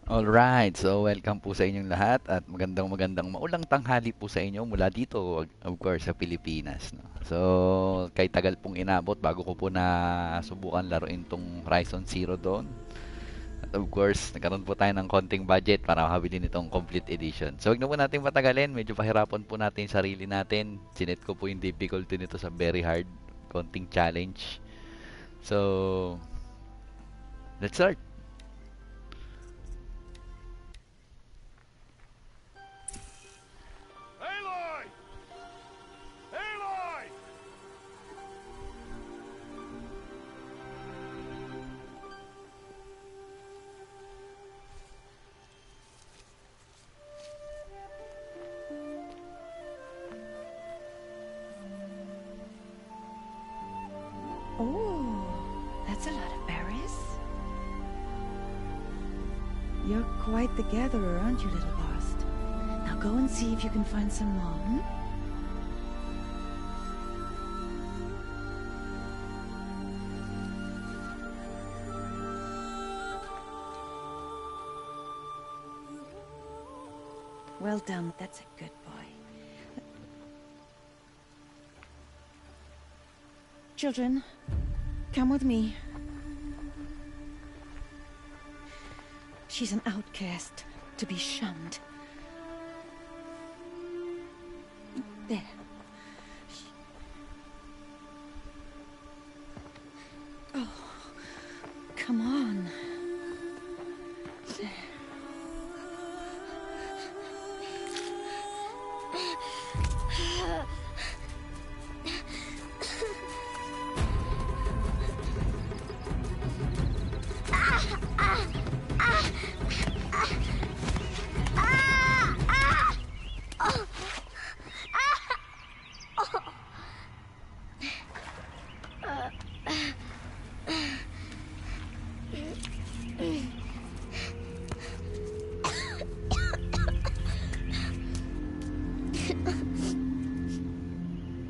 Alright, so welcome po sa inyong lahat at magandang maulang tanghali po sa inyo mula dito, of course, sa Pilipinas, no? So, kay tagal pong inabot bago ko po na subukan laruin tong Horizon Zero Dawn. At of course, nagkaroon po tayo ng konting budget para makabili nitong complete edition. So, huwag na po natin patagalin, medyo pahirapan po natin yung sarili natin. Sinet ko po yung difficulty nito sa very hard, konting challenge. So, let's start! Aloy! Aloy! Oh, that's a lot of berries. You're quite the gatherer, aren't you, little Bast? Now go and see if you can find some more, hmm? Well done, that's a good boy. Children, come with me. She's an outcast, to be shunned. There. Oh, come on. There.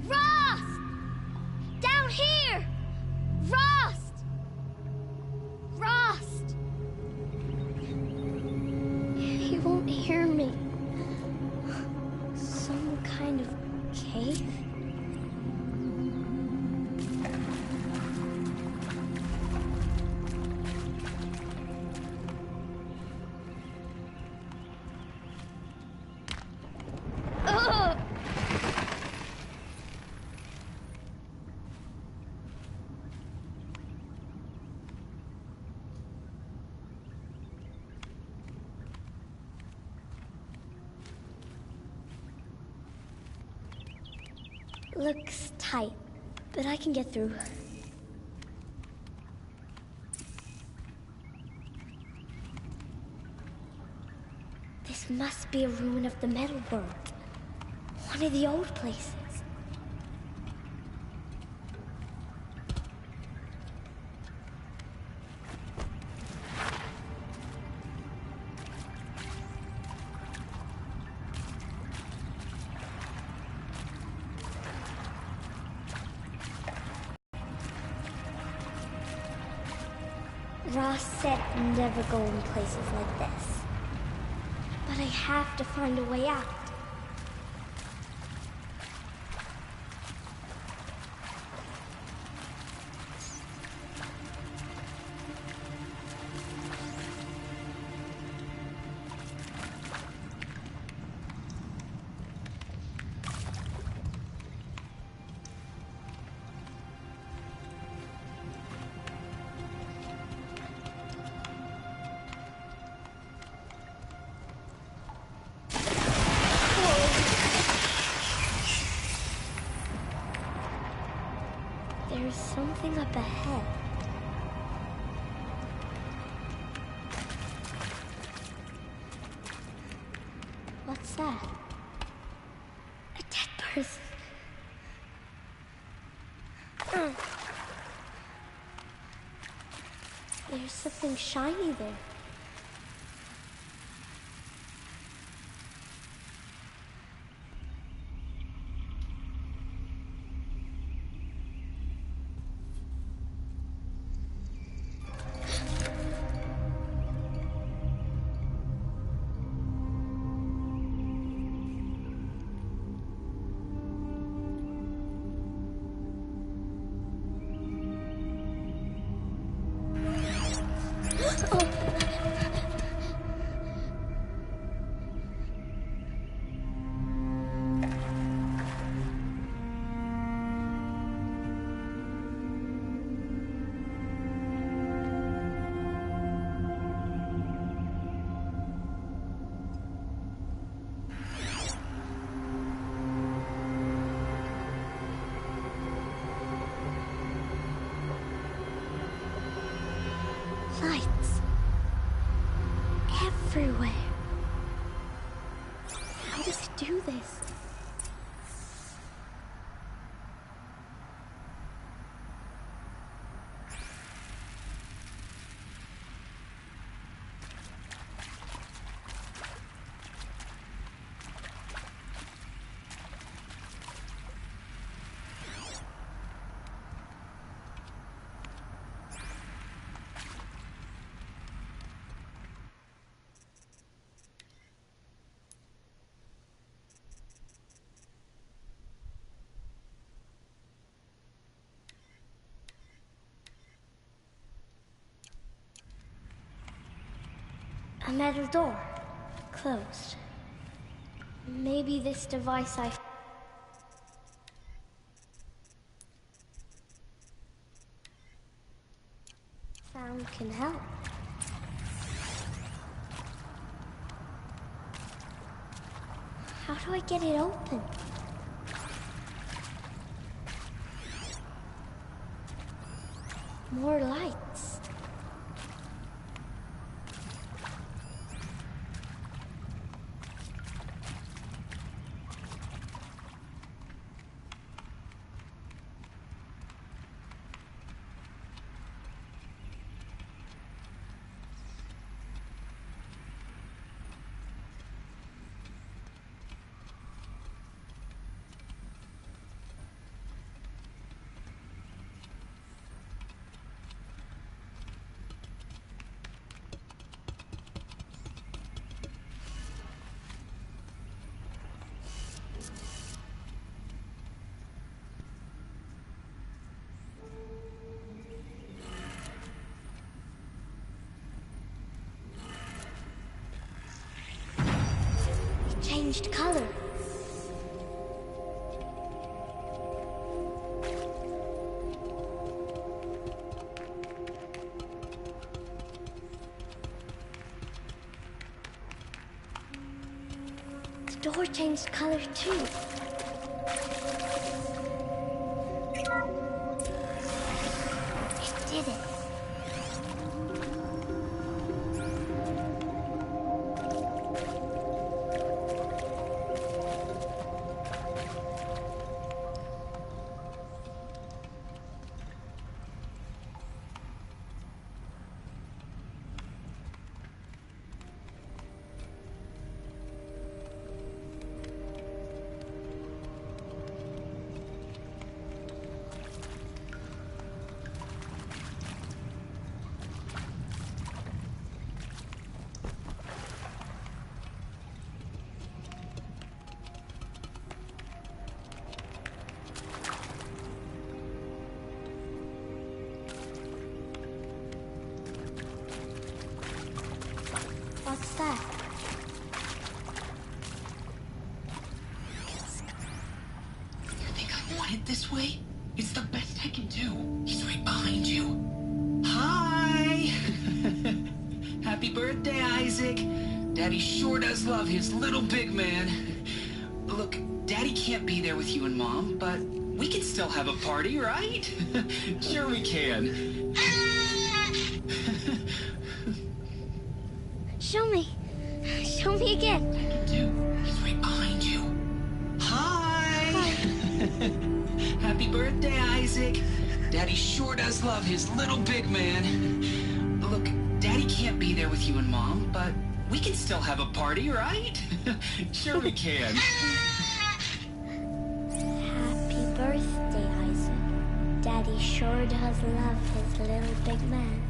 Rost! Down here! Rost! Rost! He won't hear me. Some kind of cave? Ugh! Looks tight, but I can get through. This must be a ruin of the metal world. One of the old places. Ross said never go in places like this. But I have to find a way out. There's something up ahead. What's that? A dead person. There's something shiny there. do this. A metal door. Closed. Maybe this device I found can help. How do I get it open? More lights. Changed color. The door changed color too. It did it. What's that? You think I want it this way? It's the best I can do. He's right behind you. Hi! Happy birthday, Isaac. Daddy sure does love his little big man. Look, Daddy can't be there with you and Mom, but we can still have a party, right? Sure we can. Show me. Show me again. I can do. He's right behind you. Hi! Happy birthday, Isaac. Daddy sure does love his little big man. Look, Daddy can't be there with you and Mom, but we can still have a party, right? Sure we can. Happy birthday, Isaac. Daddy sure does love his little big man.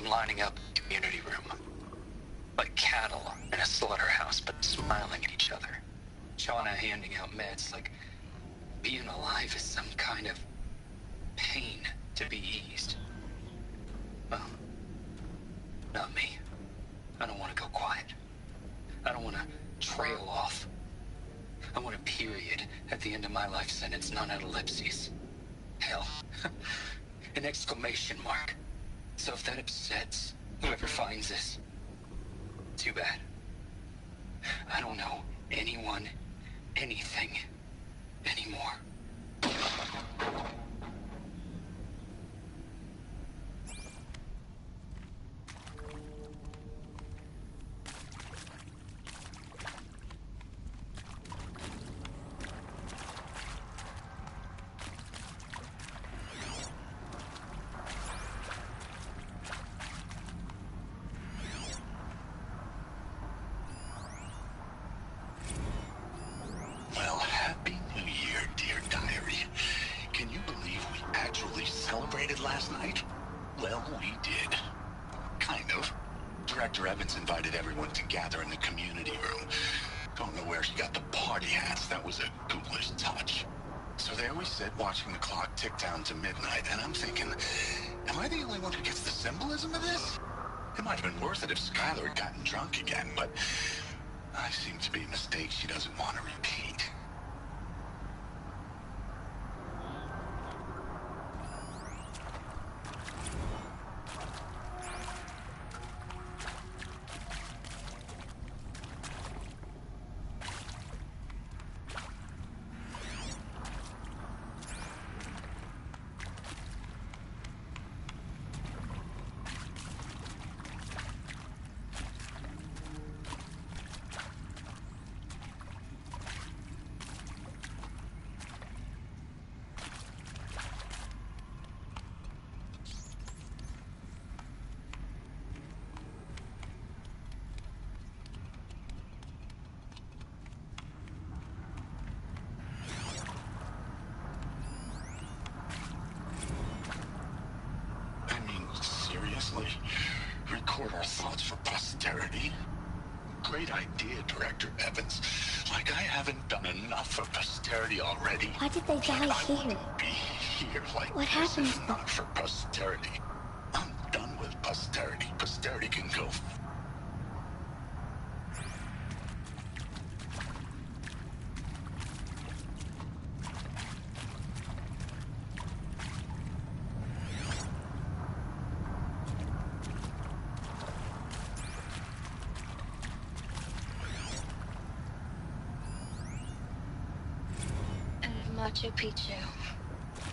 lining up in the community room. Like cattle in a slaughterhouse, but smiling at each other. Shauna handing out meds like being alive is some kind of pain to be eased. Well, not me. I don't want to go quiet. I don't want to trail off. I want a period at the end of my life sentence, not an ellipses. Hell, an exclamation mark. So if that upsets whoever finds this, too bad. I don't know anyone, anything, anymore. Well, Happy New Year, dear diary. Can you believe we actually celebrated last night? Well, we did. Kind of. Director Evans invited everyone to gather in the community room. Don't know where she got the party hats. That was a ghoulish touch. So there we sit, watching the clock tick down to midnight, and I'm thinking, am I the only one who gets the symbolism of this? It might have been worth it if Skylar had gotten drunk again, but I seem to be a mistake she doesn't want to repeat. Seriously? Record our thoughts for posterity? Great idea, Director Evans. Like I haven't done enough for posterity already. Why did they die I here? wouldn't be here like What this happened? if not for posterity. I'm done with posterity. Posterity can go. Machu Picchu.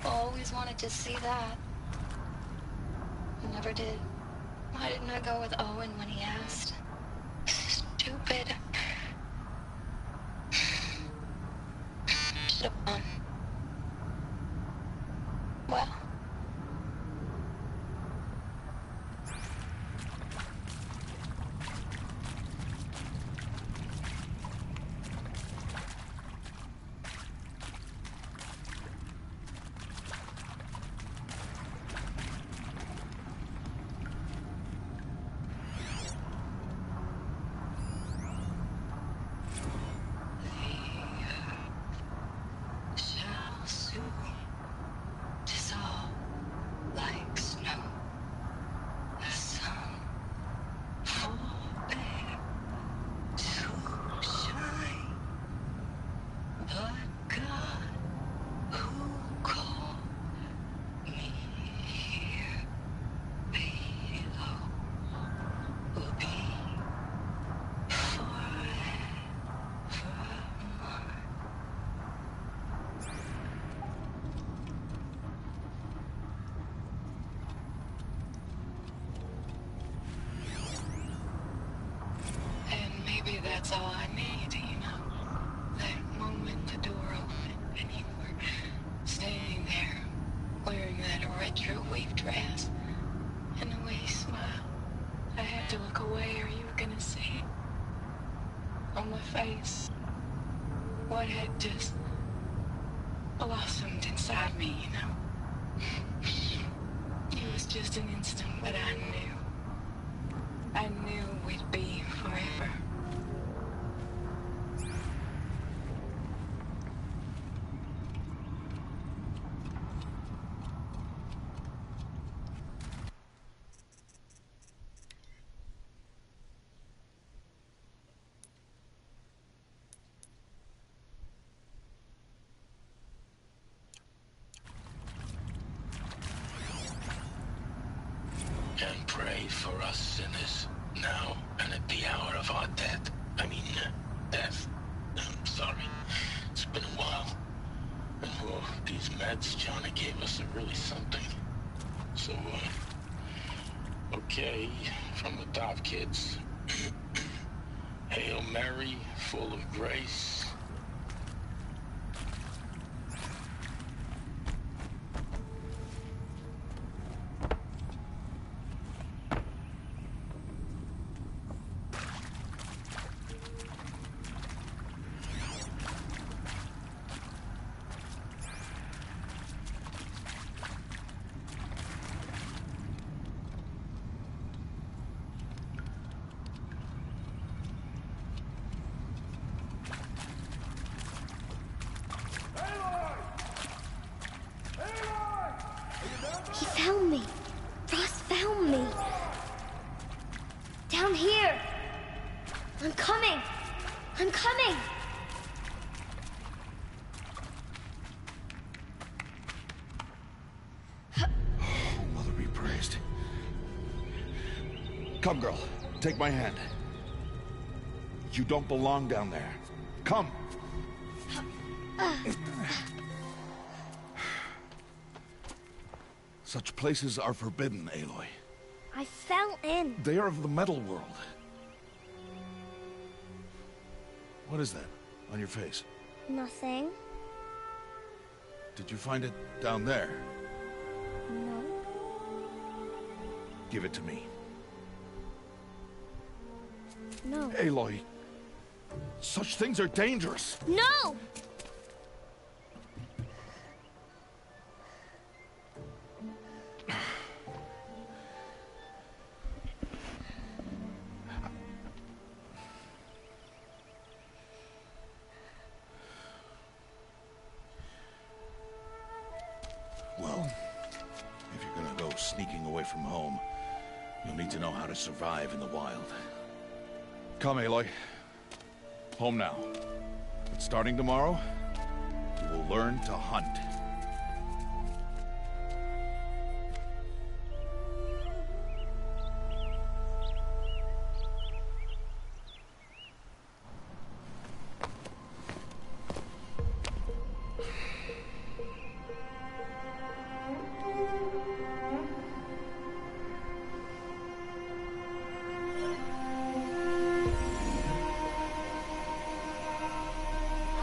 Always wanted to see that. Never did. Why didn't I go with Owen when he asked? Stupid. Should have gone. Well. That's all I need, you know. That moment the door opened and you were standing there wearing that retro wave dress and the way you smiled. I had to look away or you were gonna see on my face what had just blossomed inside me, you know. It was just an instant, but I knew. for us sinners, now and at the hour of our death. Death. I'm sorry. It's been a while. And well, these meds Johnny gave us are really something. So, okay, from the top, kids. Hail Mary, full of grace. He found me. Ross found me. Down here. I'm coming. I'm coming. Mother be praised. Come, girl. Take my hand. You don't belong down there. Come. Such places are forbidden, Aloy. I fell in. They are of the metal world. What is that on your face? Nothing. Did you find it down there? No. Give it to me. No. Aloy, such things are dangerous. No! Well, if you're gonna go sneaking away from home, you'll need to know how to survive in the wild. Come, Aloy. Home now. But starting tomorrow, you will learn to hunt.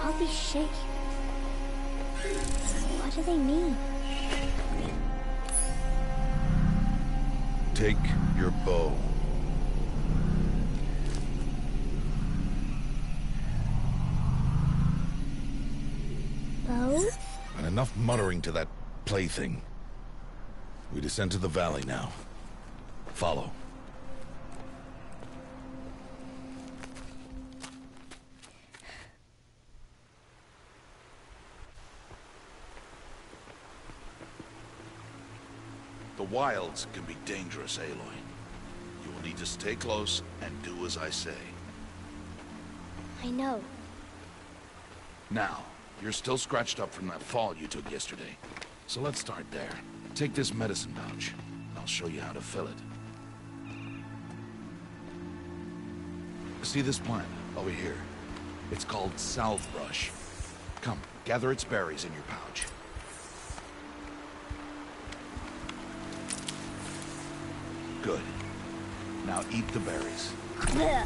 All these shapes. What do they mean? Take your bow. Bow? And enough muttering to that plaything. We descend to the valley now. Follow. The wilds can be dangerous, Aloy. You will need to stay close and do as I say. I know. Now, you're still scratched up from that fall you took yesterday. So let's start there. Take this medicine pouch. I'll show you how to fill it. See this plant over here? It's called salve brush. Come, gather its berries in your pouch. Good. Now eat the berries. Blech.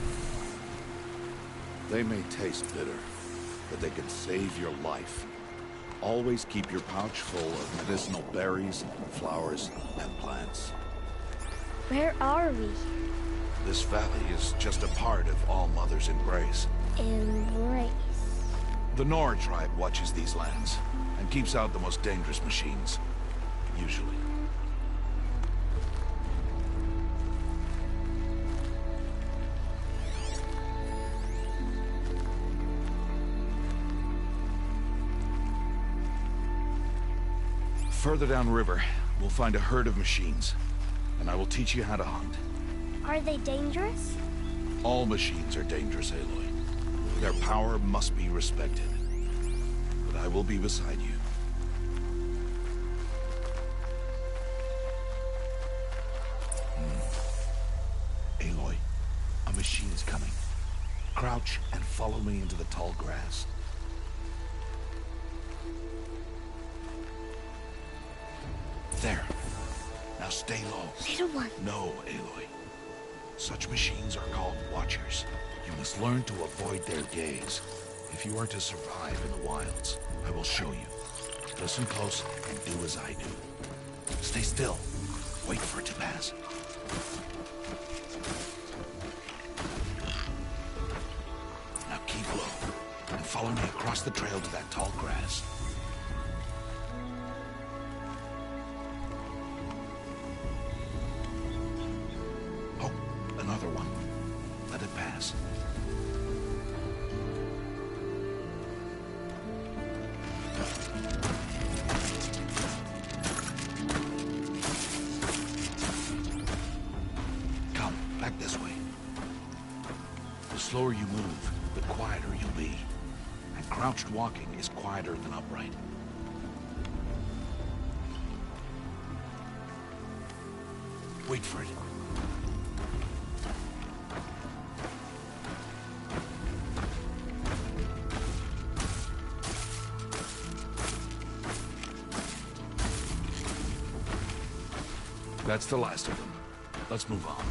They may taste bitter, but they can save your life. Always keep your pouch full of medicinal berries, flowers, and plants. Where are we? This valley is just a part of All Mother's embrace. Embrace. The Nora tribe watches these lands and keeps out the most dangerous machines. Usually. Further downriver, we'll find a herd of machines, and I will teach you how to hunt. Are they dangerous? All machines are dangerous, Aloy. Their power must be respected. But I will be beside you. machines coming. Crouch and follow me into the tall grass. There. Now stay low. Little one. No, Aloy. Such machines are called Watchers. You must learn to avoid their gaze. If you are to survive in the wilds, I will show you. Listen close and do as I do. Stay still. Wait for it to pass. Now keep low and follow me across the trail to that tall grass. Oh, another one. Let it pass. Come, back this way. The slower you move, the quieter you'll be. And crouched walking is quieter than upright. Wait for it. That's the last of them. Let's move on.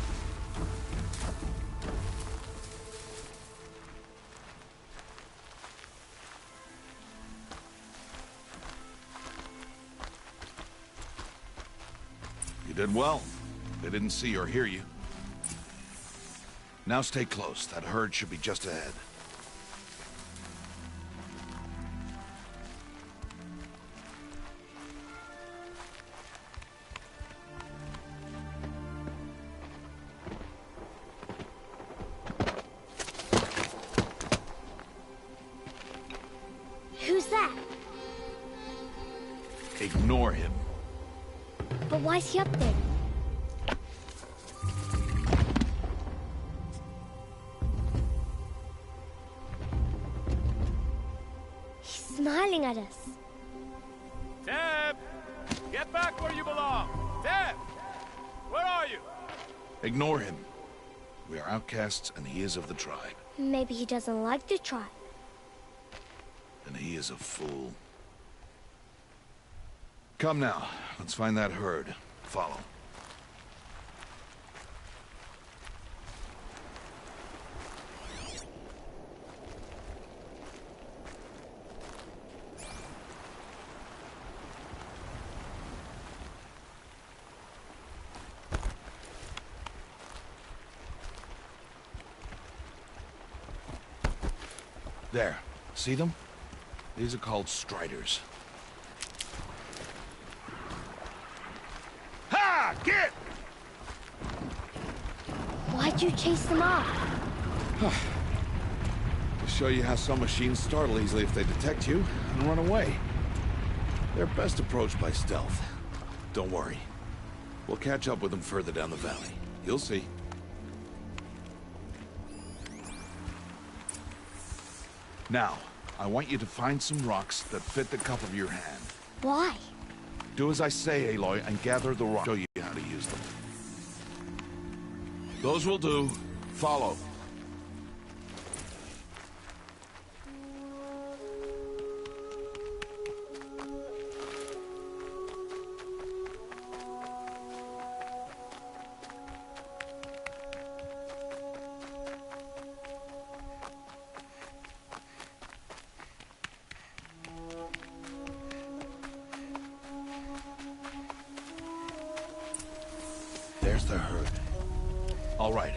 You did well. They didn't see or hear you. Now stay close. That herd should be just ahead. Who's that? Ignore him. But why's he up there? He's smiling at us. Deb! Get back where you belong! Deb! Where are you? Ignore him. We are outcasts, and he is of the tribe. Maybe he doesn't like the tribe. And he is a fool. Come now, let's find that herd. Follow. There. See them? These are called striders. Ha! Get! Why'd you chase them off? To show you how some machines startle easily if they detect you and run away. They're best approached by stealth. Don't worry. We'll catch up with them further down the valley. You'll see. Now, I want you to find some rocks that fit the cup of your hand. Why? Do as I say, Aloy, and gather the rocks. Show you how to use them. Those will do. Follow. There's the herd. All right.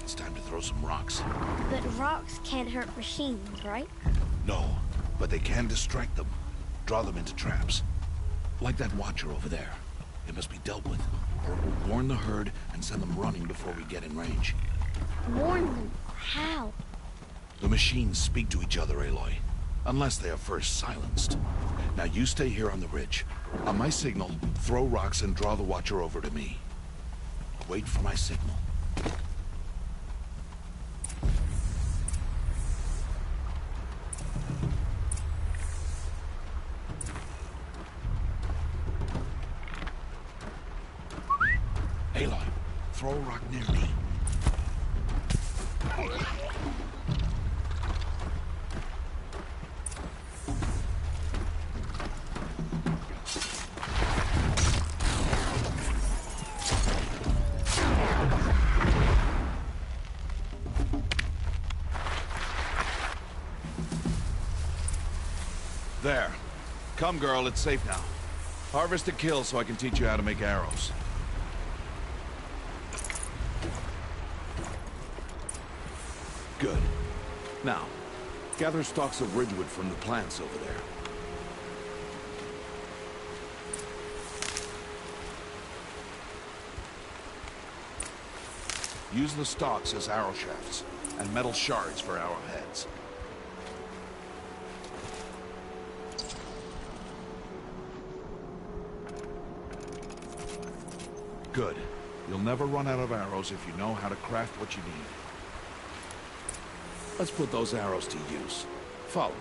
It's time to throw some rocks. But rocks can't hurt machines, right? No, but they can distract them. Draw them into traps. Like that watcher over there. It must be dealt with. Or it will warn the herd and send them running before we get in range. Warn them. How? The machines speak to each other, Aloy. Unless they are first silenced. Now you stay here on the ridge. On my signal, throw rocks and draw the watcher over to me. Wait for my signal. Aloy, throw a rock near me. There. Come, girl, it's safe now. Harvest and kill so I can teach you how to make arrows. Good. Now, gather stalks of ridgewood from the plants over there. Use the stalks as arrow shafts, and metal shards for arrowheads. Good. You'll never run out of arrows if you know how to craft what you need. Let's put those arrows to use. Follow.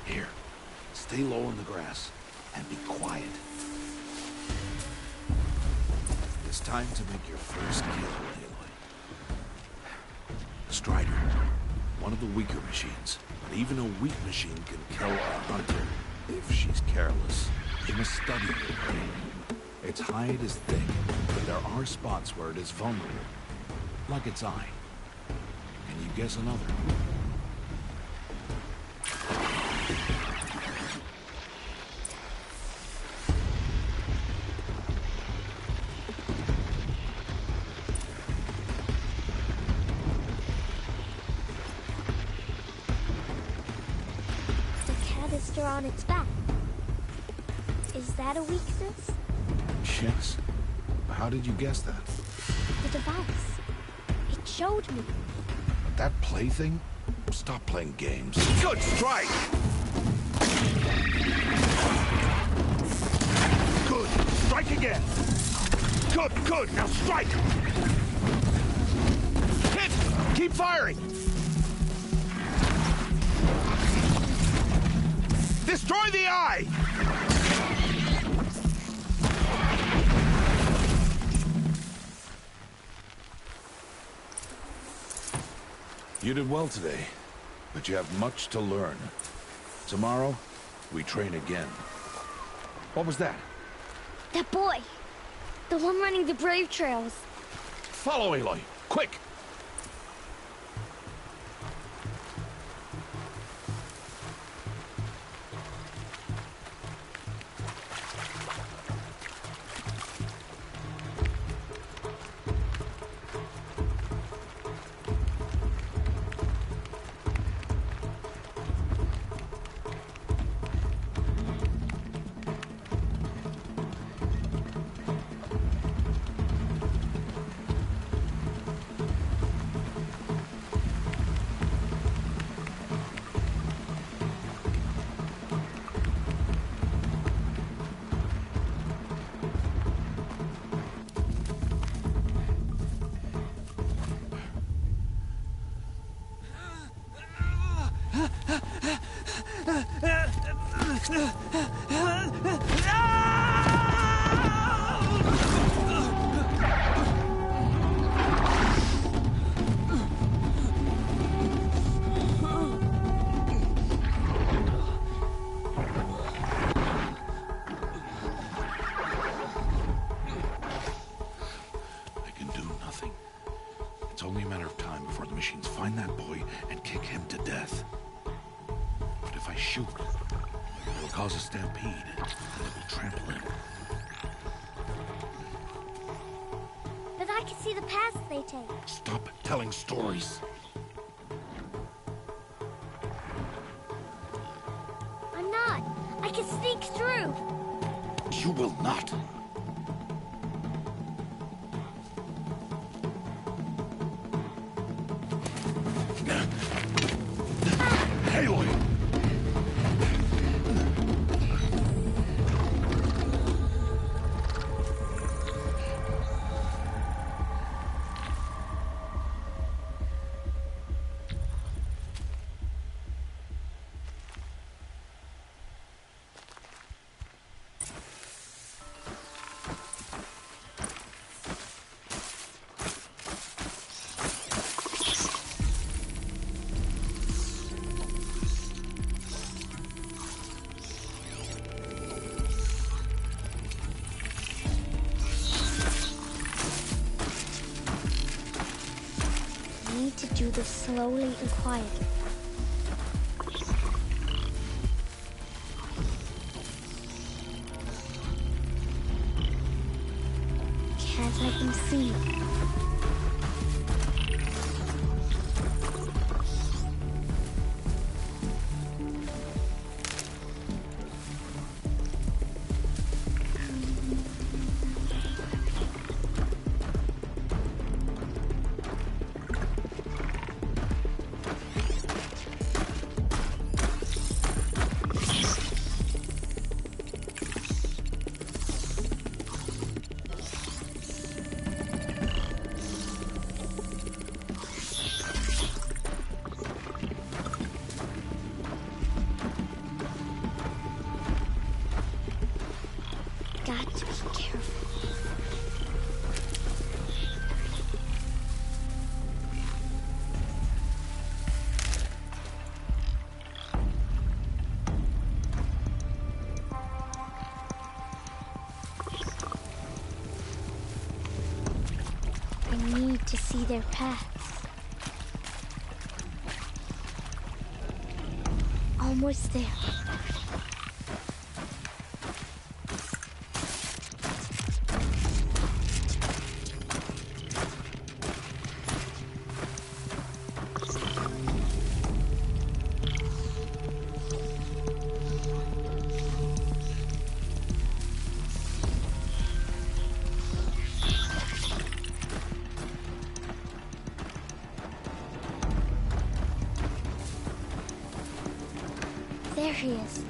Here. Stay low in the grass and be quiet. It's time to make your first kill, Aloy. Strider. One of the weaker machines. But even a weak machine can kill a hunter if she's careless. You must study her brain. Its hide is thick, but there are spots where it is vulnerable. Like its eye. Can you guess another? On its back. Is that a weakness? Yes. How did you guess that? The device. It showed me. That plaything? Stop playing games. Good strike! Good. Strike again. Good. Now strike! Hit! Keep firing! Destroy the eye! You did well today, but you have much to learn. Tomorrow, we train again. What was that? That boy. The one running the brave trails. Follow Aloy, quick! Cause a stampede, and it will trample him. But I can see the paths they take. Stop telling stories. I'm not. I can sneak through. You will not. Aloy! need to do this slowly and quietly. Can't let them see. Got to be careful. I need to see their paths. Almost there. There he is.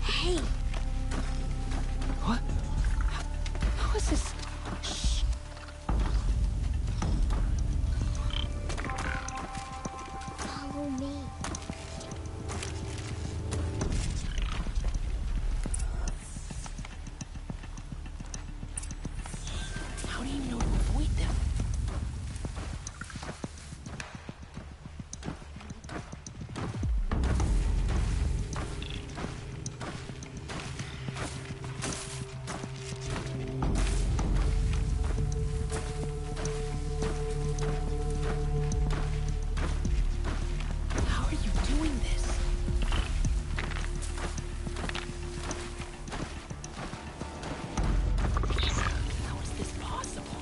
Hey! What? How is this? Shh! Follow me. How do you know to avoid them? How are you doing this? How is this possible?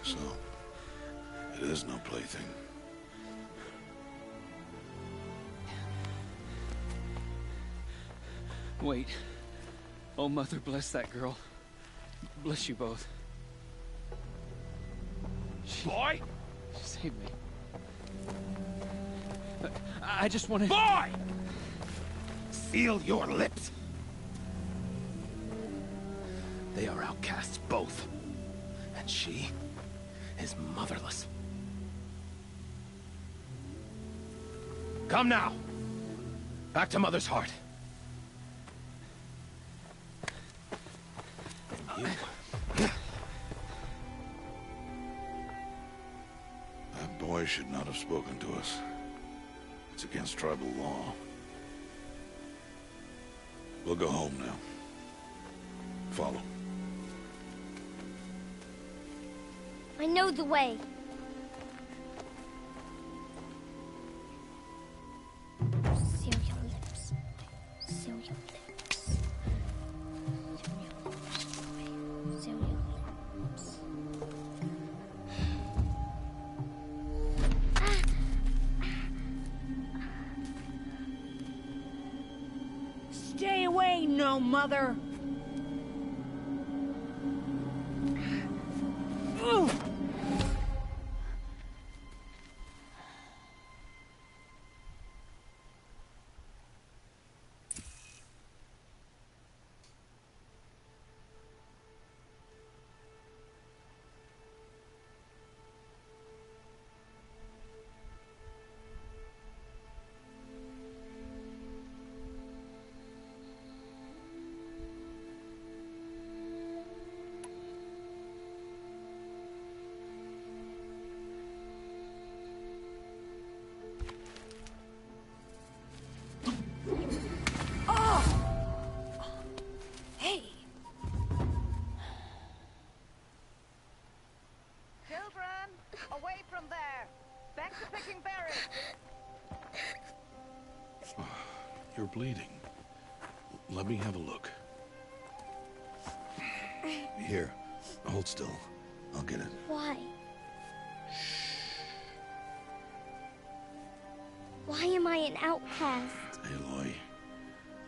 So, it is no plaything. Wait. Oh, Mother, bless that girl. Bless you both. Boy? She saved me. I just want to... Boy! Seal your lips. They are outcasts, both. And she is motherless. Come now. Back to Mother's heart. You... That boy should not have spoken to us. It's against tribal law. We'll go home now. Follow. I know the way. Seal your lips. Seal your lips. Seal your lips. Stay away, no mother! Away from there! Back to picking berries! You're bleeding. Let me have a look. Here, hold still. I'll get it. Why? Why am I an outcast? Aloy,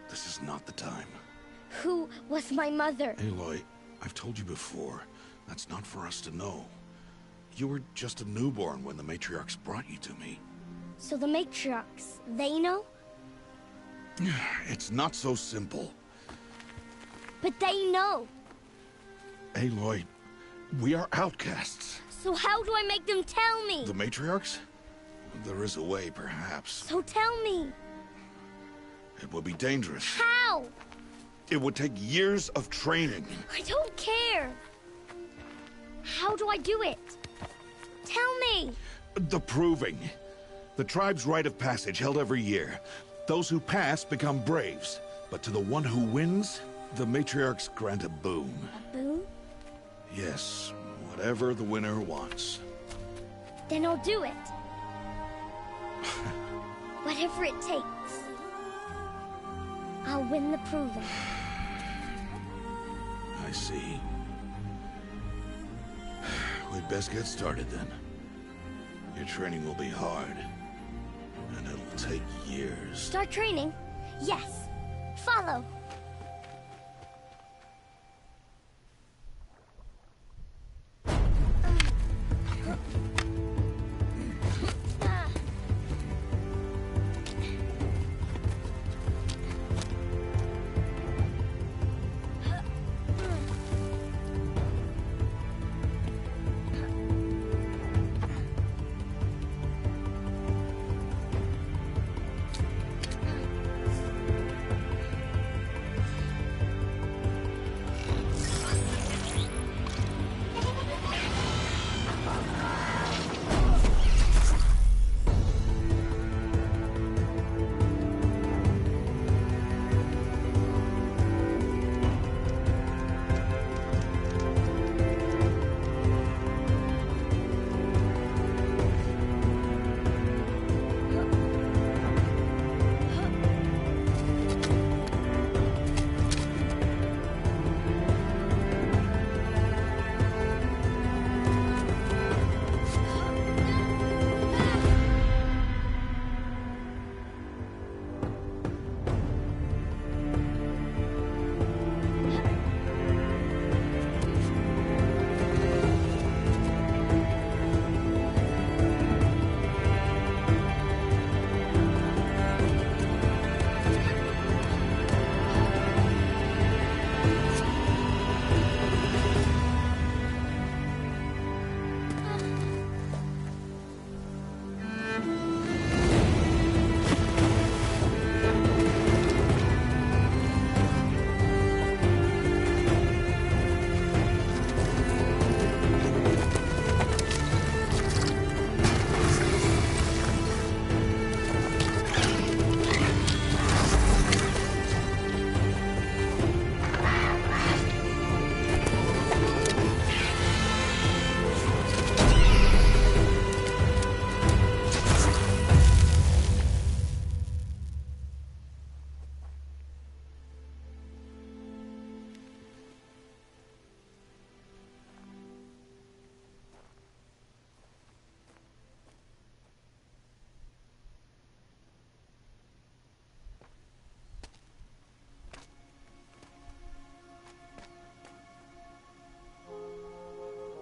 this is not the time. Who was my mother? Aloy, I've told you before, that's not for us to know. You were just a newborn when the matriarchs brought you to me. So the matriarchs, they know? It's not so simple. But they know. Aloy, we are outcasts. So how do I make them tell me? The matriarchs? There is a way, perhaps. So tell me. It would be dangerous. How? It would take years of training. I don't care. How do I do it? Tell me. The proving. The tribe's rite of passage held every year. Those who pass become braves. But to the one who wins, the matriarchs grant a boon. A boon? Yes, whatever the winner wants. Then I'll do it. Whatever it takes. I'll win the proving. I see. We'd best get started then. Your training will be hard. And it'll take years. Start training? Yes. Follow.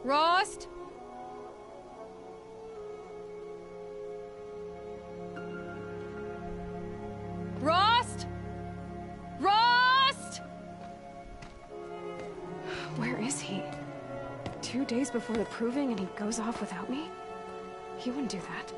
Rost? Rost? Rost? Where is he? 2 days before the proving and he goes off without me? He wouldn't do that.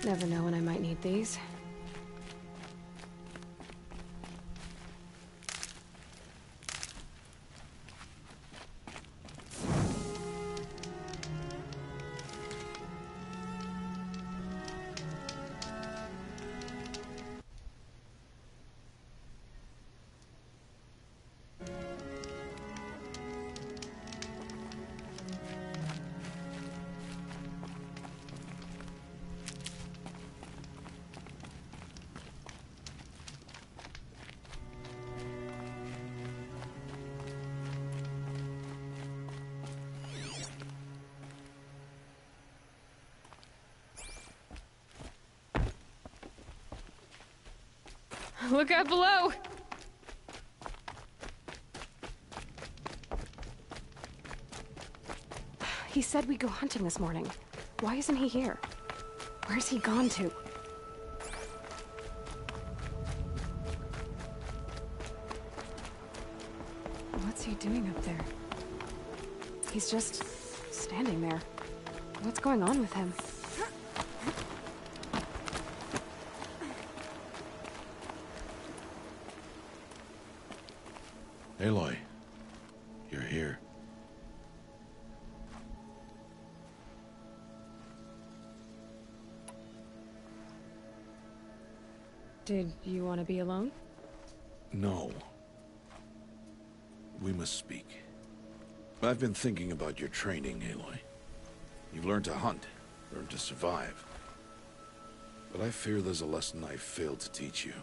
Never know when I might need these. Look out below! He said we'd go hunting this morning. Why isn't he here? Where's he gone to? What's he doing up there? He's just standing there. What's going on with him? Aloy, you're here. Did you want to be alone? No. We must speak. I've been thinking about your training, Aloy. You've learned to hunt, learned to survive. But I fear there's a lesson I failed to teach you.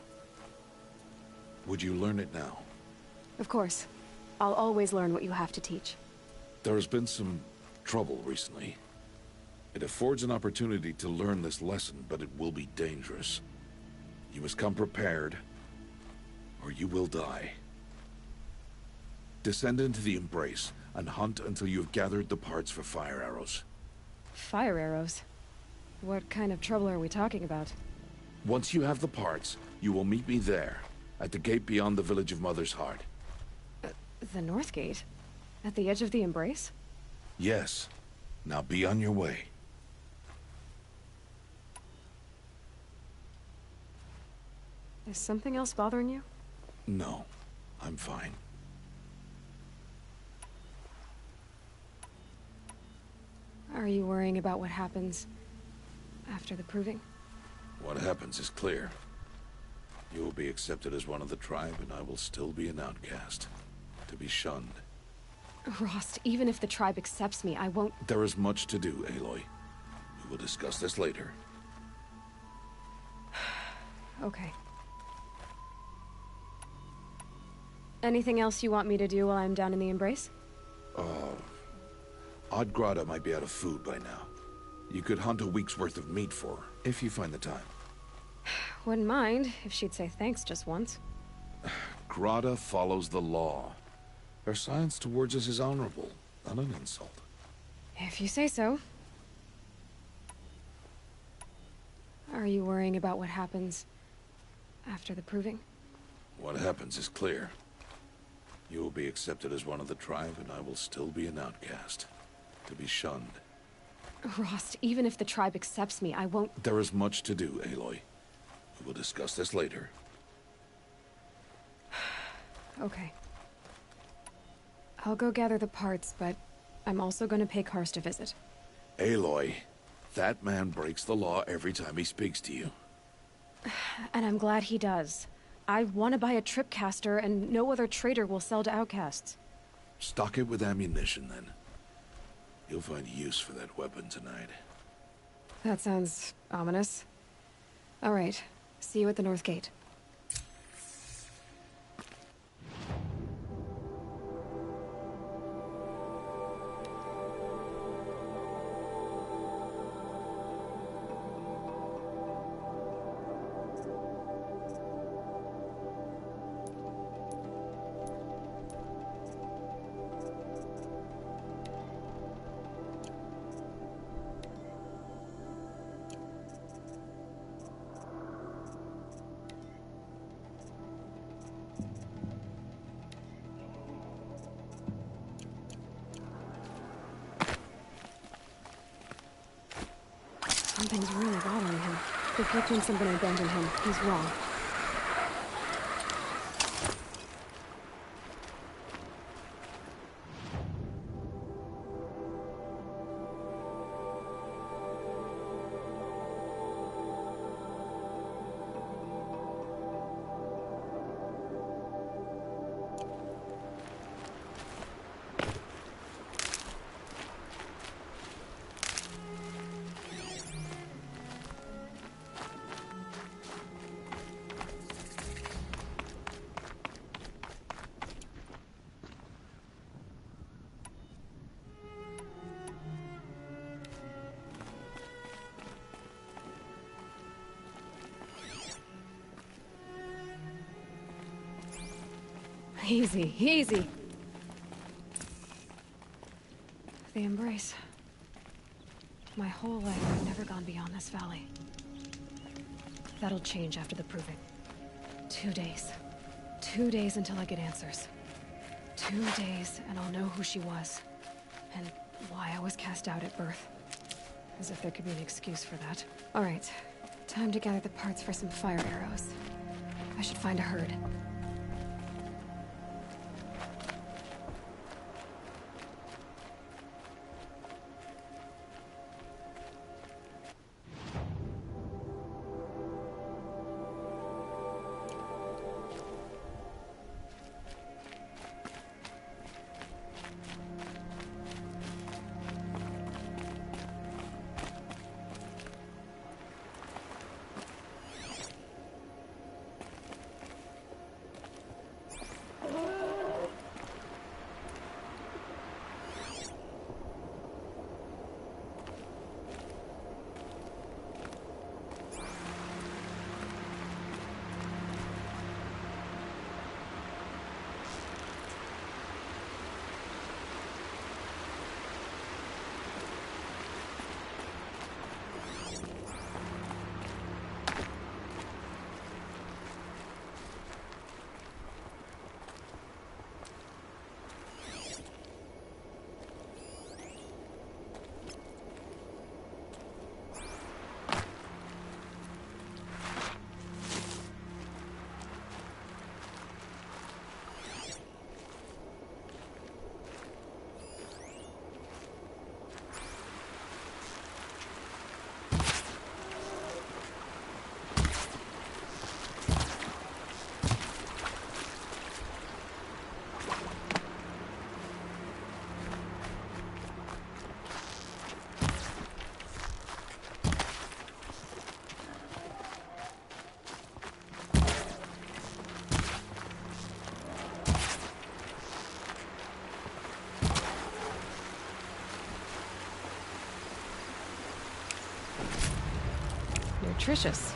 Would you learn it now? Of course. I'll always learn what you have to teach. There has been some trouble recently. It affords an opportunity to learn this lesson, but it will be dangerous. You must come prepared, or you will die. Descend into the Embrace, and hunt until you have gathered the parts for fire arrows. Fire arrows? What kind of trouble are we talking about? Once you have the parts, you will meet me there, at the gate beyond the village of Mother's Heart. The North Gate? At the edge of the Embrace? Yes. Now be on your way. Is something else bothering you? No, I'm fine. Are you worrying about what happens after the proving? What happens is clear. You will be accepted as one of the tribe, and I will still be an outcast. To be shunned. Rost, even if the tribe accepts me, I won't... There is much to do, Aloy. We will discuss this later. Okay. Anything else you want me to do while I'm down in the Embrace? Odd might be out of food by now. You could hunt a week's worth of meat for her, if you find the time. Wouldn't mind if she'd say thanks just once. Grata follows the law. Her science towards us is honorable, not an insult. If you say so. Are you worrying about what happens after the proving? What happens is clear. You will be accepted as one of the tribe, and I will still be an outcast. To be shunned. Rost, even if the tribe accepts me, I won't... There is much to do, Aloy. We will discuss this later. Okay. I'll go gather the parts, but I'm also going to pay Karst a visit. Aloy, that man breaks the law every time he speaks to you. And I'm glad he does. I want to buy a tripcaster, and no other trader will sell to outcasts. Stock it with ammunition, then. You'll find use for that weapon tonight. That sounds ominous. All right. See you at the North Gate. Something's really bothering him. If he thinks I'm gonna abandon him, he's wrong. Easy, easy. The Embrace. My whole life, I've never gone beyond this valley. That'll change after the proving. 2 days. 2 days until I get answers. 2 days, and I'll know who she was. And why I was cast out at birth. As if there could be an excuse for that. Alright, time to gather the parts for some fire arrows. I should find a herd. Nutritious.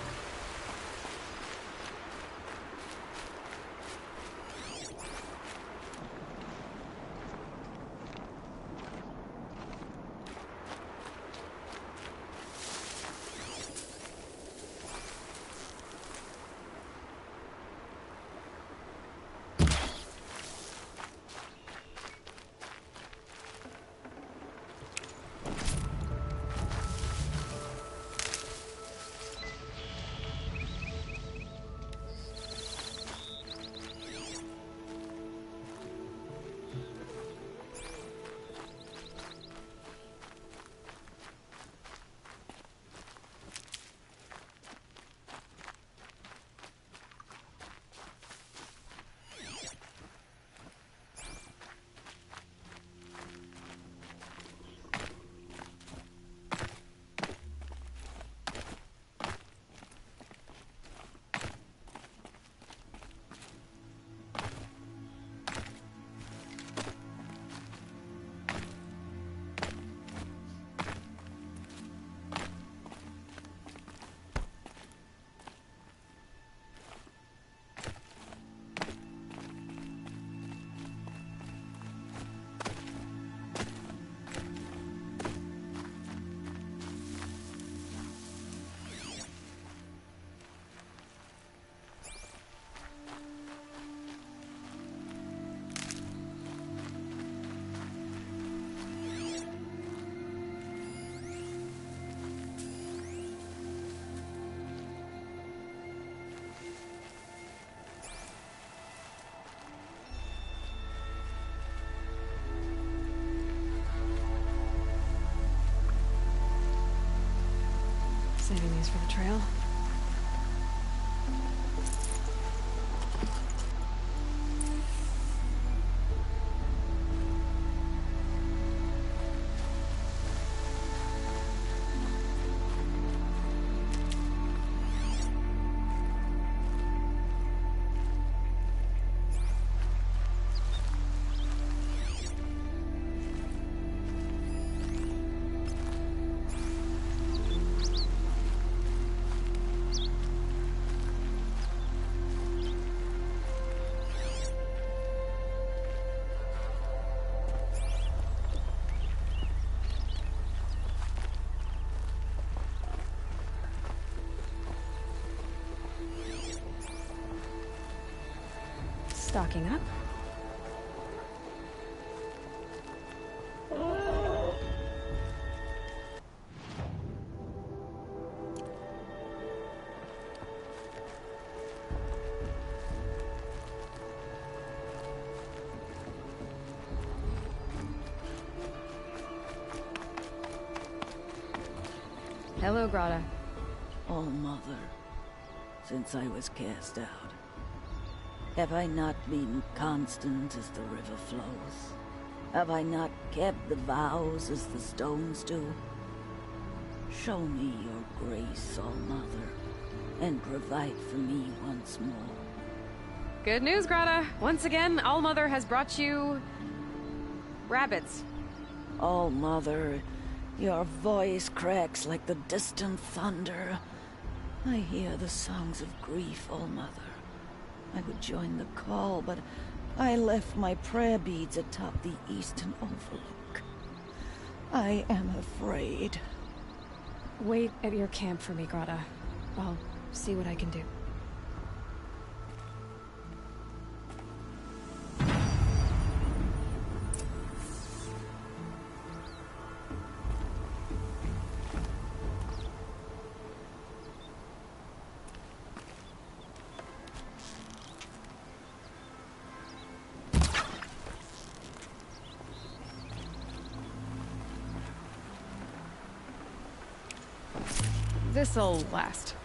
Saving these for the trail. Stocking up. Hello, Grata. Oh, Mother, since I was cast out, have I not been constant as the river flows? Have I not kept the vows as the stones do? Show me your grace, All Mother, and provide for me once more. Good news, Grata. Once again, All Mother has brought you... rabbits. All Mother, your voice cracks like the distant thunder. I hear the songs of grief, All Mother. I would join the call, but I left my prayer beads atop the eastern overlook. I am afraid. Wait at your camp for me, Grata. I'll see what I can do. This'll last.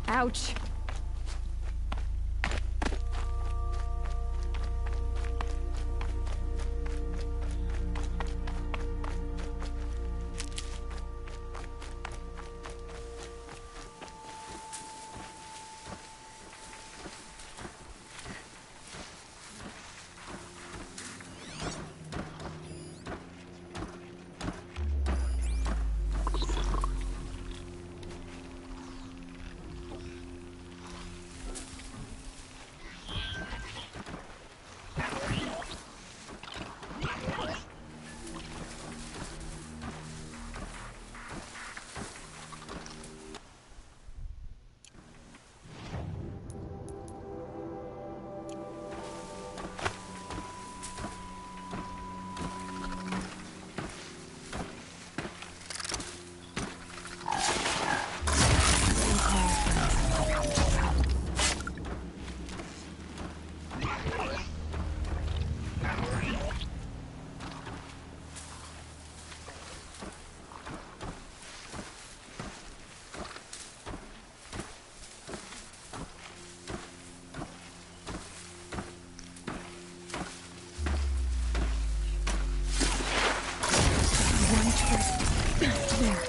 Ouch. There.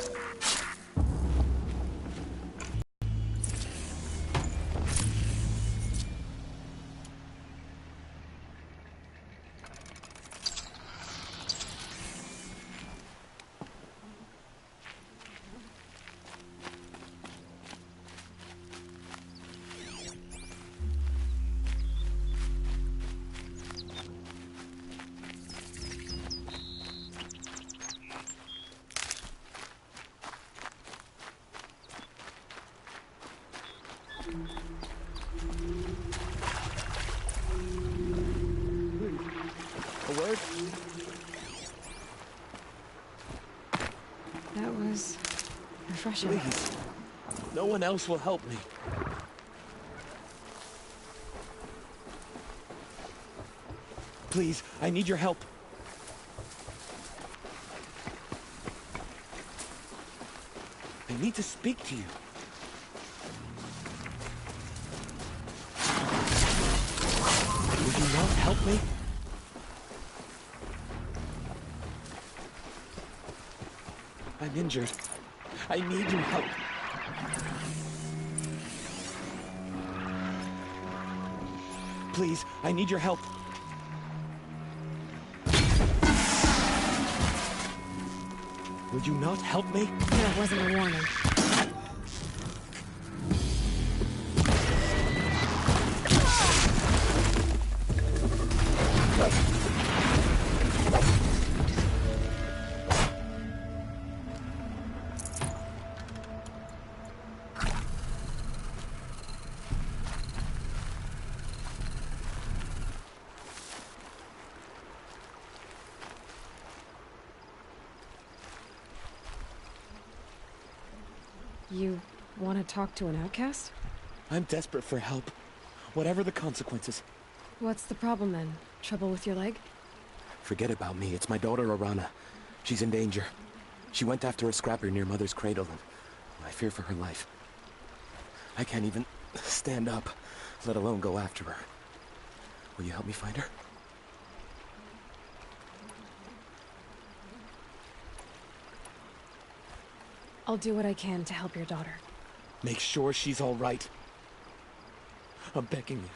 A word? That was refreshing. Please. No one else will help me. Please, I need your help. I need to speak to you. Will you not help me? I'm injured. I need your help. Please, I need your help. Would you not help me? That wasn't a warning. You want to talk to an outcast? I'm desperate for help. Whatever the consequences. What's the problem then? Trouble with your leg? Forget about me. It's my daughter, Arana. She's in danger. She went after a scrapper near Mother's cradle, and I fear for her life. I can't even stand up, let alone go after her. Will you help me find her? I'll do what I can to help your daughter. Make sure she's all right. I'm begging you.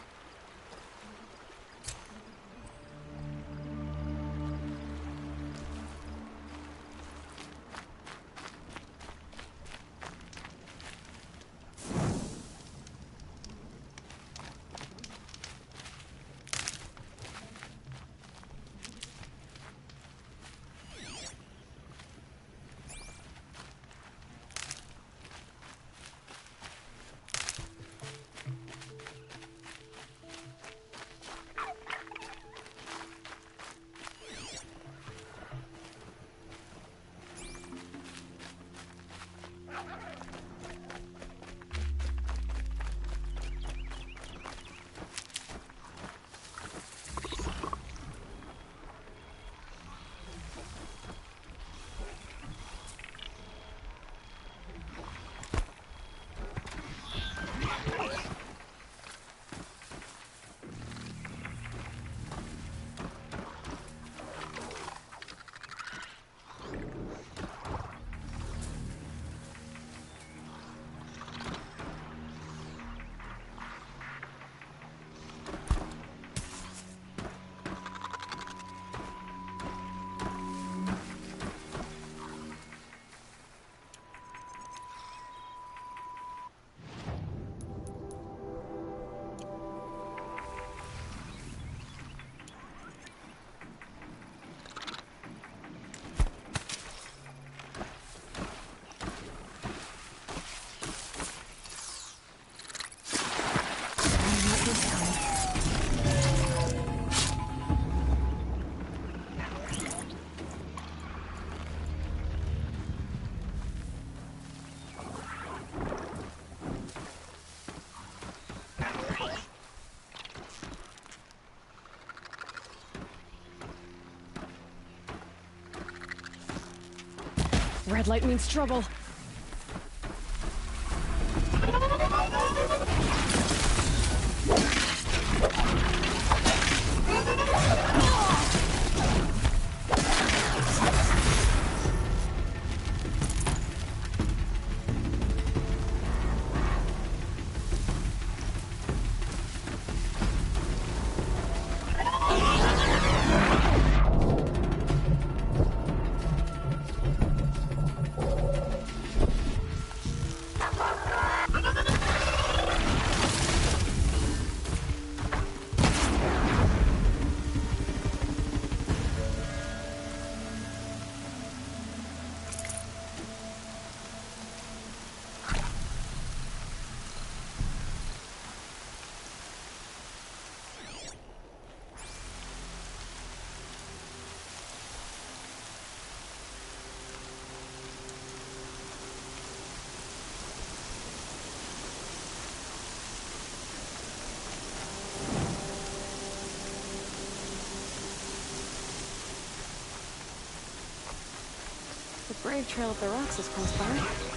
Red light means trouble. The brave trail of the rocks is close by.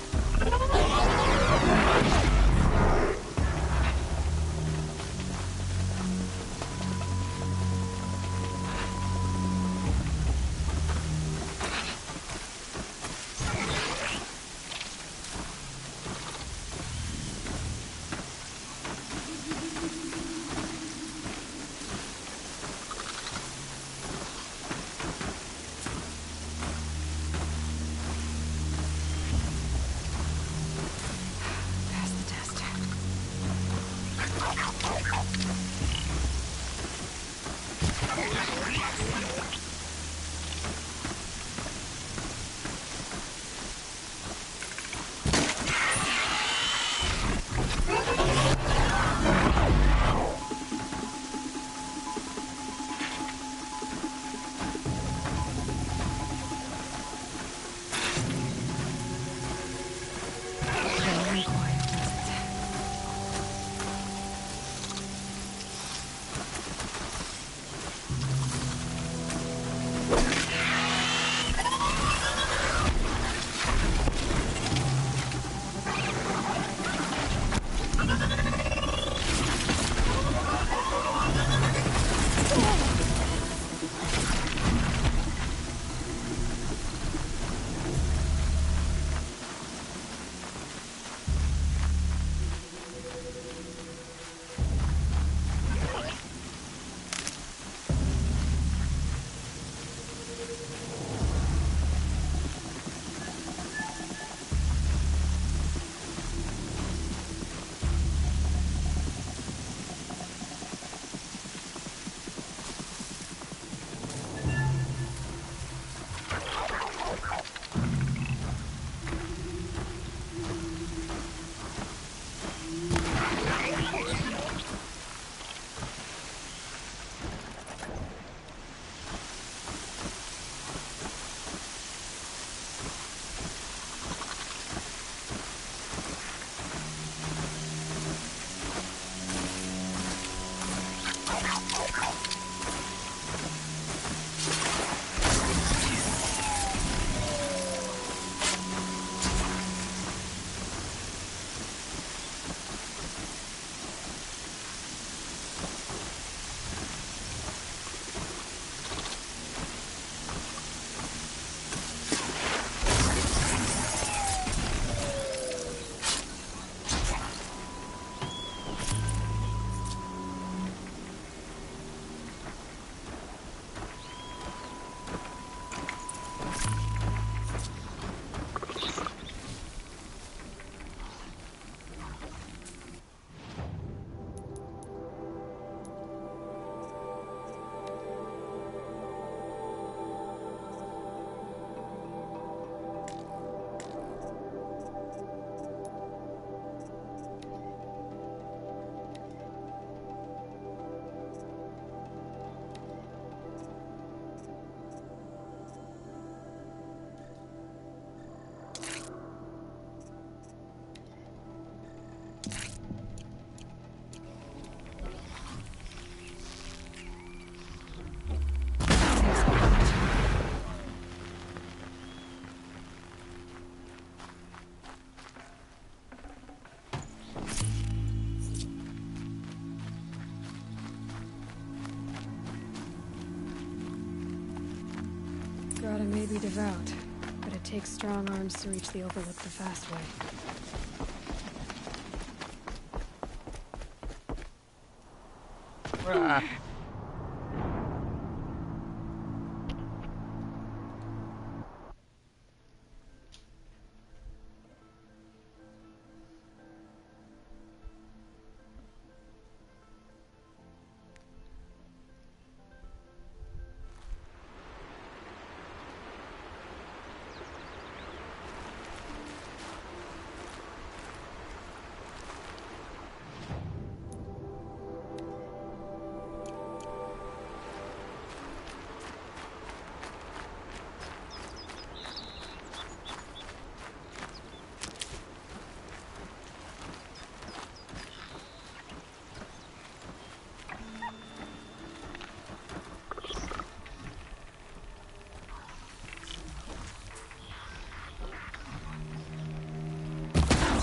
I may be devout, but it takes strong arms to reach the Overlook the fast way. Ah.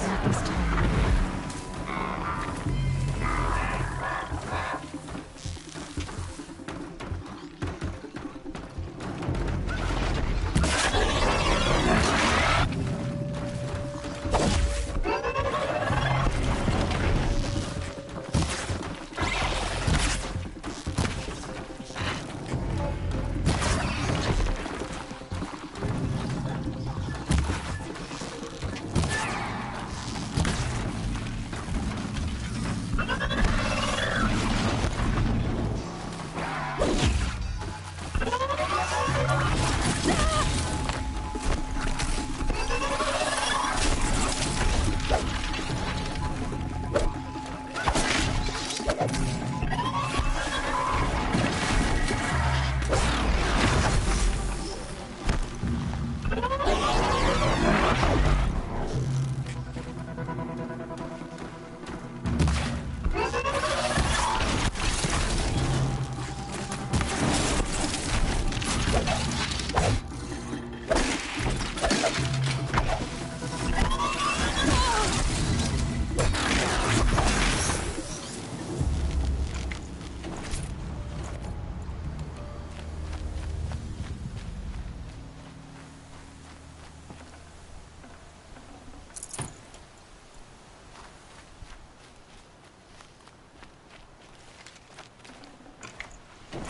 Not this time.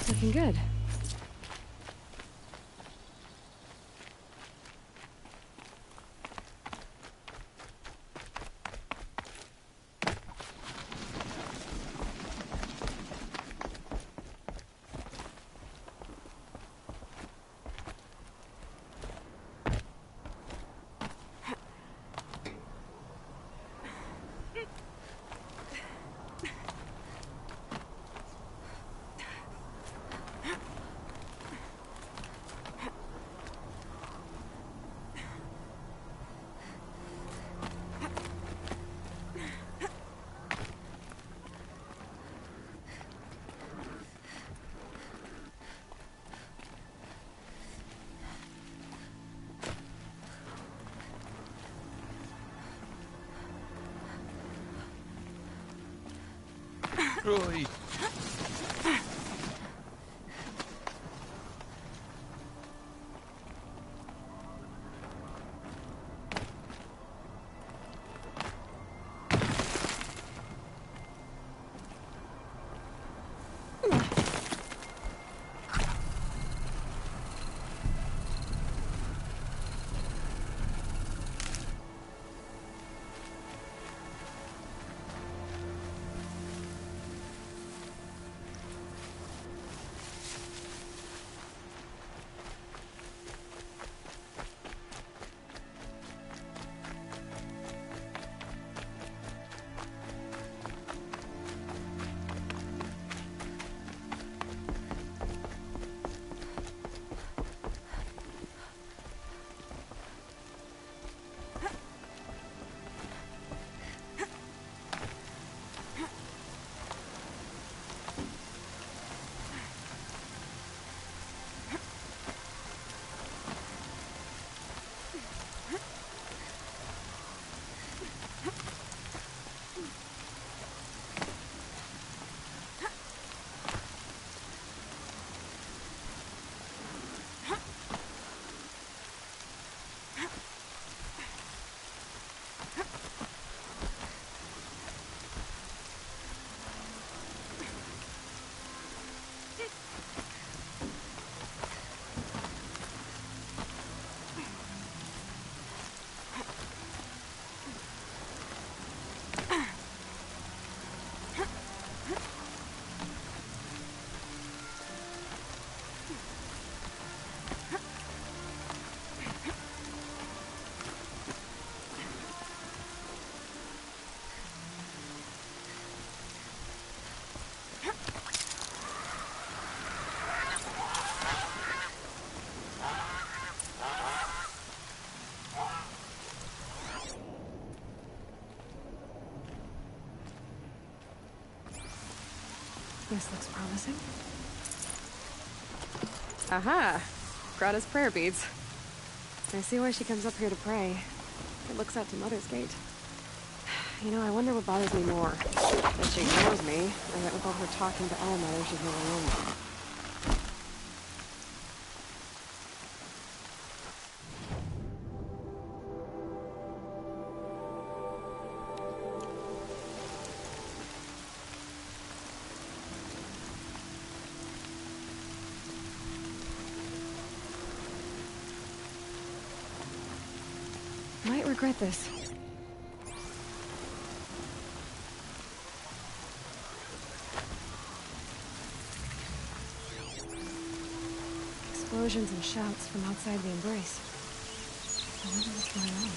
Looking good. Roy. This looks promising. Aha! Grata's prayer beads. I see why she comes up here to pray. It looks out to Mother's Gate. You know, I wonder what bothers me more. That she ignores me, or that with all her talking to All Mother, she's never lonely. Might regret this. Explosions and shouts from outside the embrace. I wonder what's going on.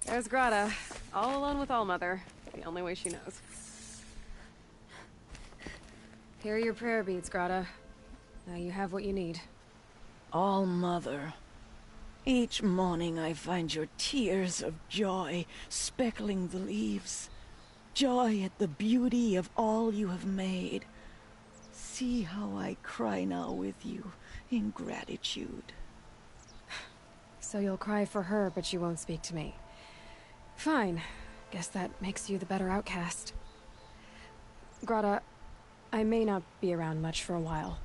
There's Grata, all alone with All Mother, the only way she knows. Here are your prayer beads, Grata. Now you have what you need. All Mother. Each morning I find your tears of joy speckling the leaves. Joy at the beauty of all you have made. See how I cry now with you in gratitude. So you'll cry for her, but you won't speak to me. Fine. Guess that makes you the better outcast. Grata, I may not be around much for a while.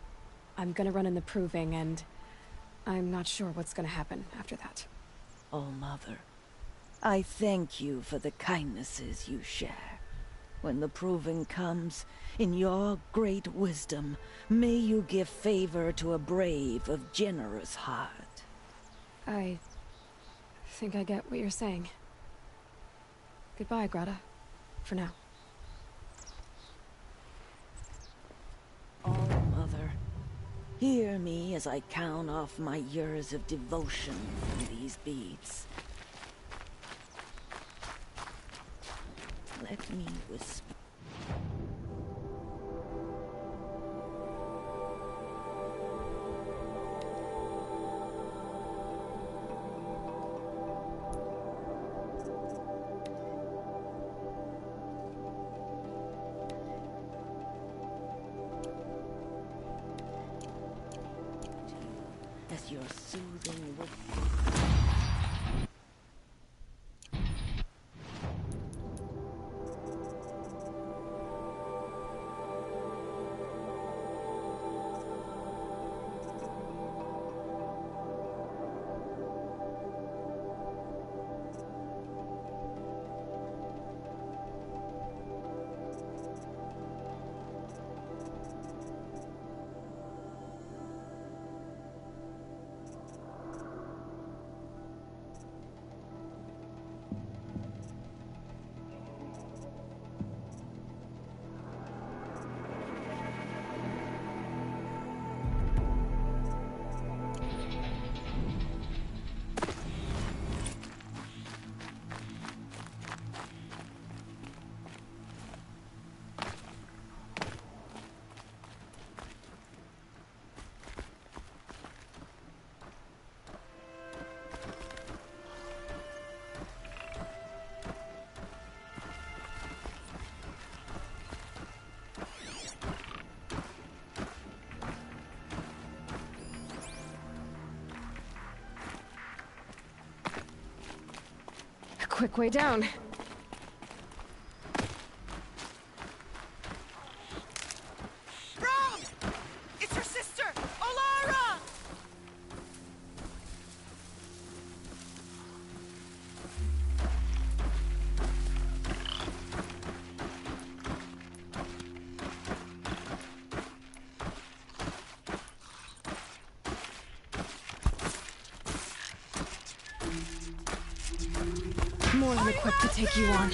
I'm gonna run in the proving, and I'm not sure what's gonna happen after that. Oh, Mother, I thank you for the kindnesses you share. When the proving comes, in your great wisdom, may you give favor to a brave of generous heart. I think I get what you're saying. Goodbye, Grata. For now. Oh, Mother, hear me as I count off my years of devotion from these beads. Let me whisper. your soothing will... Quick way down. Brom! It's her sister, Olara! More than equipped to take you on.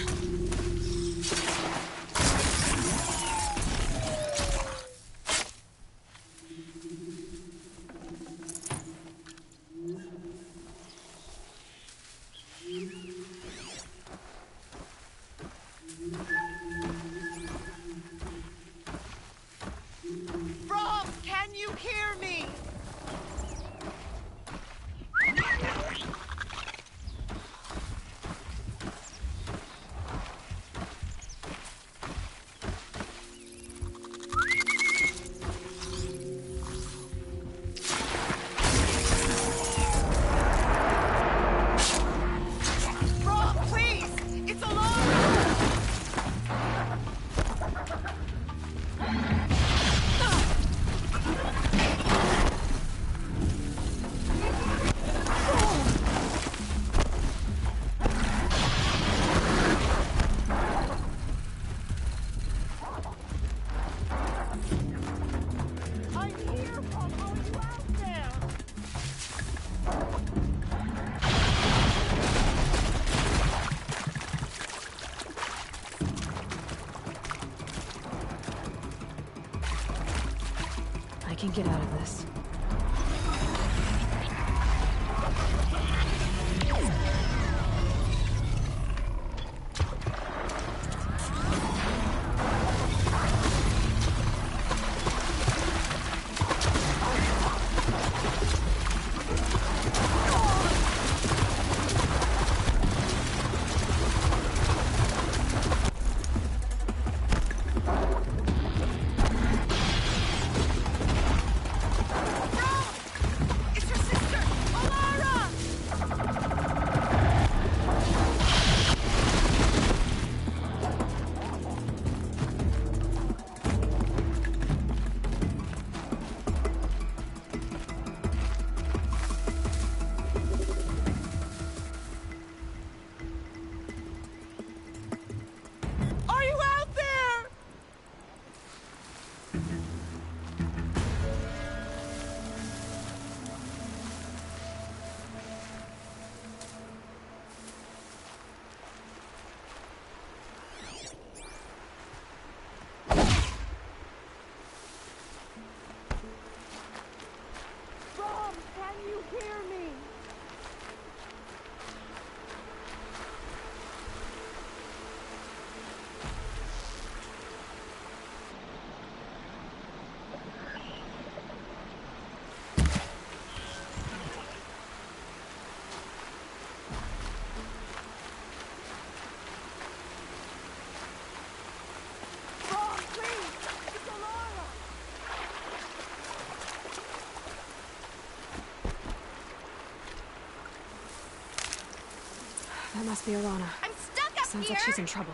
Brom, can you hear me? Brom, please! It's Olara! I'm here, Brom! Are you out there? I can get out of this. must be Arana. I'm stuck up Sounds here! like she's in trouble.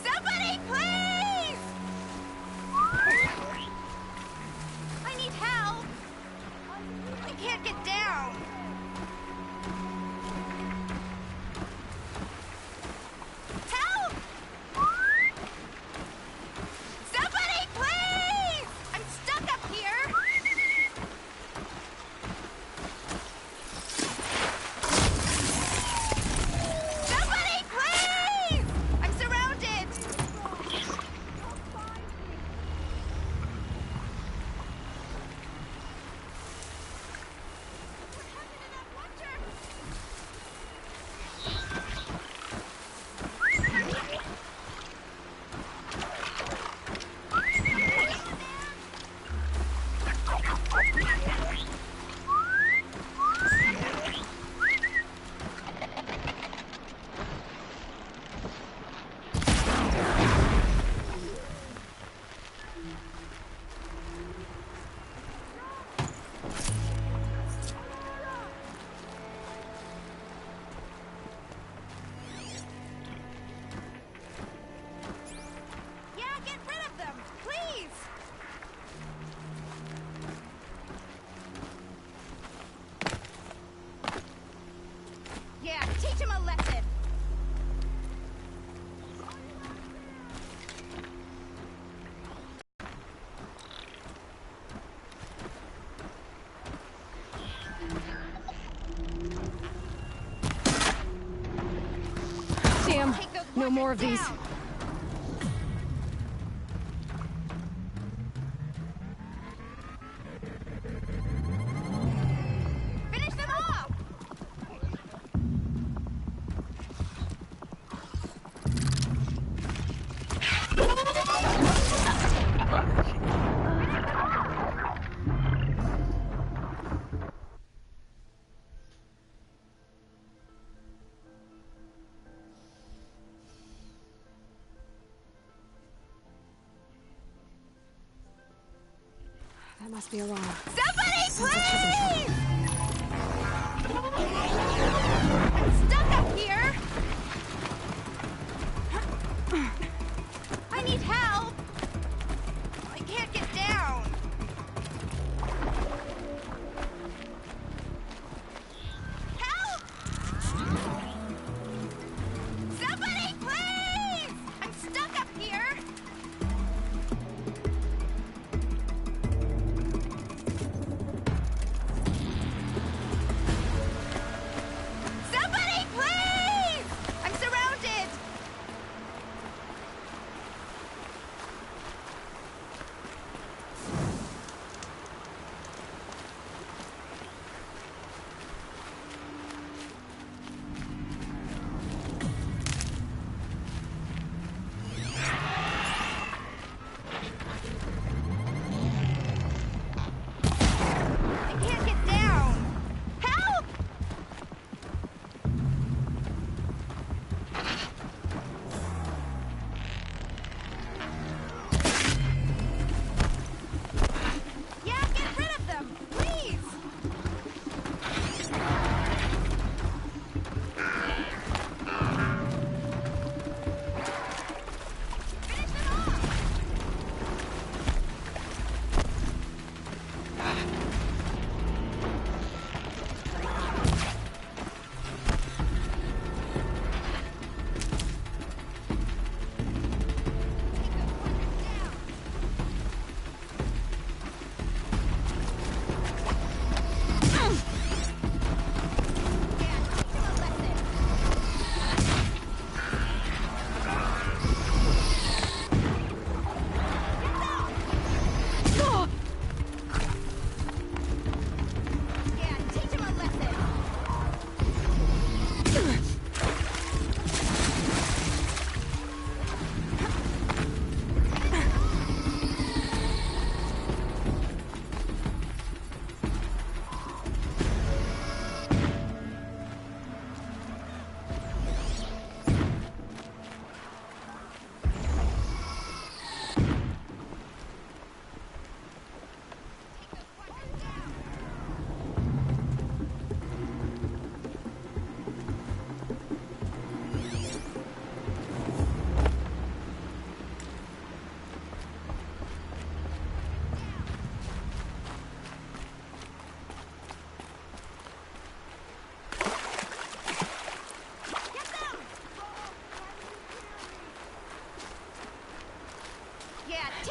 Somebody, please! I need help! I can't get down! Help! Somebody, please! I'm stuck up here! Somebody, please! I'm surrounded! Yeah, get rid of them, please! Yeah, teach him a lesson! Damn, Take those no workers more of these. down. Finish them off! That must be Arana. Somebody, Sounds like she's in trouble. please! I'm stuck up here! I need help! I can't get down! Help! Somebody, please! I'm stuck up here! Somebody, please! I'm surrounded!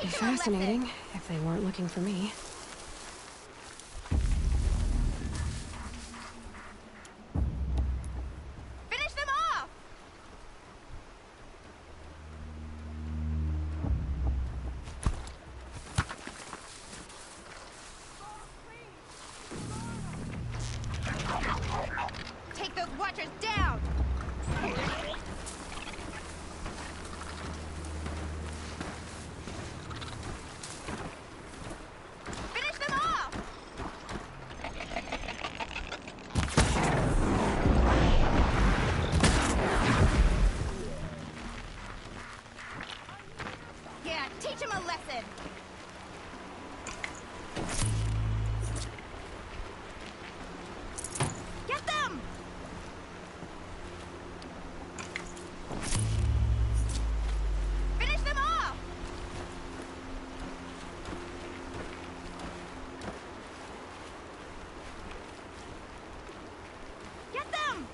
Be fascinating if they weren't looking for me. Finish them off! Take those watchers down! Finish them off! Yeah, teach him a lesson! Get them! Finish them off! Get them!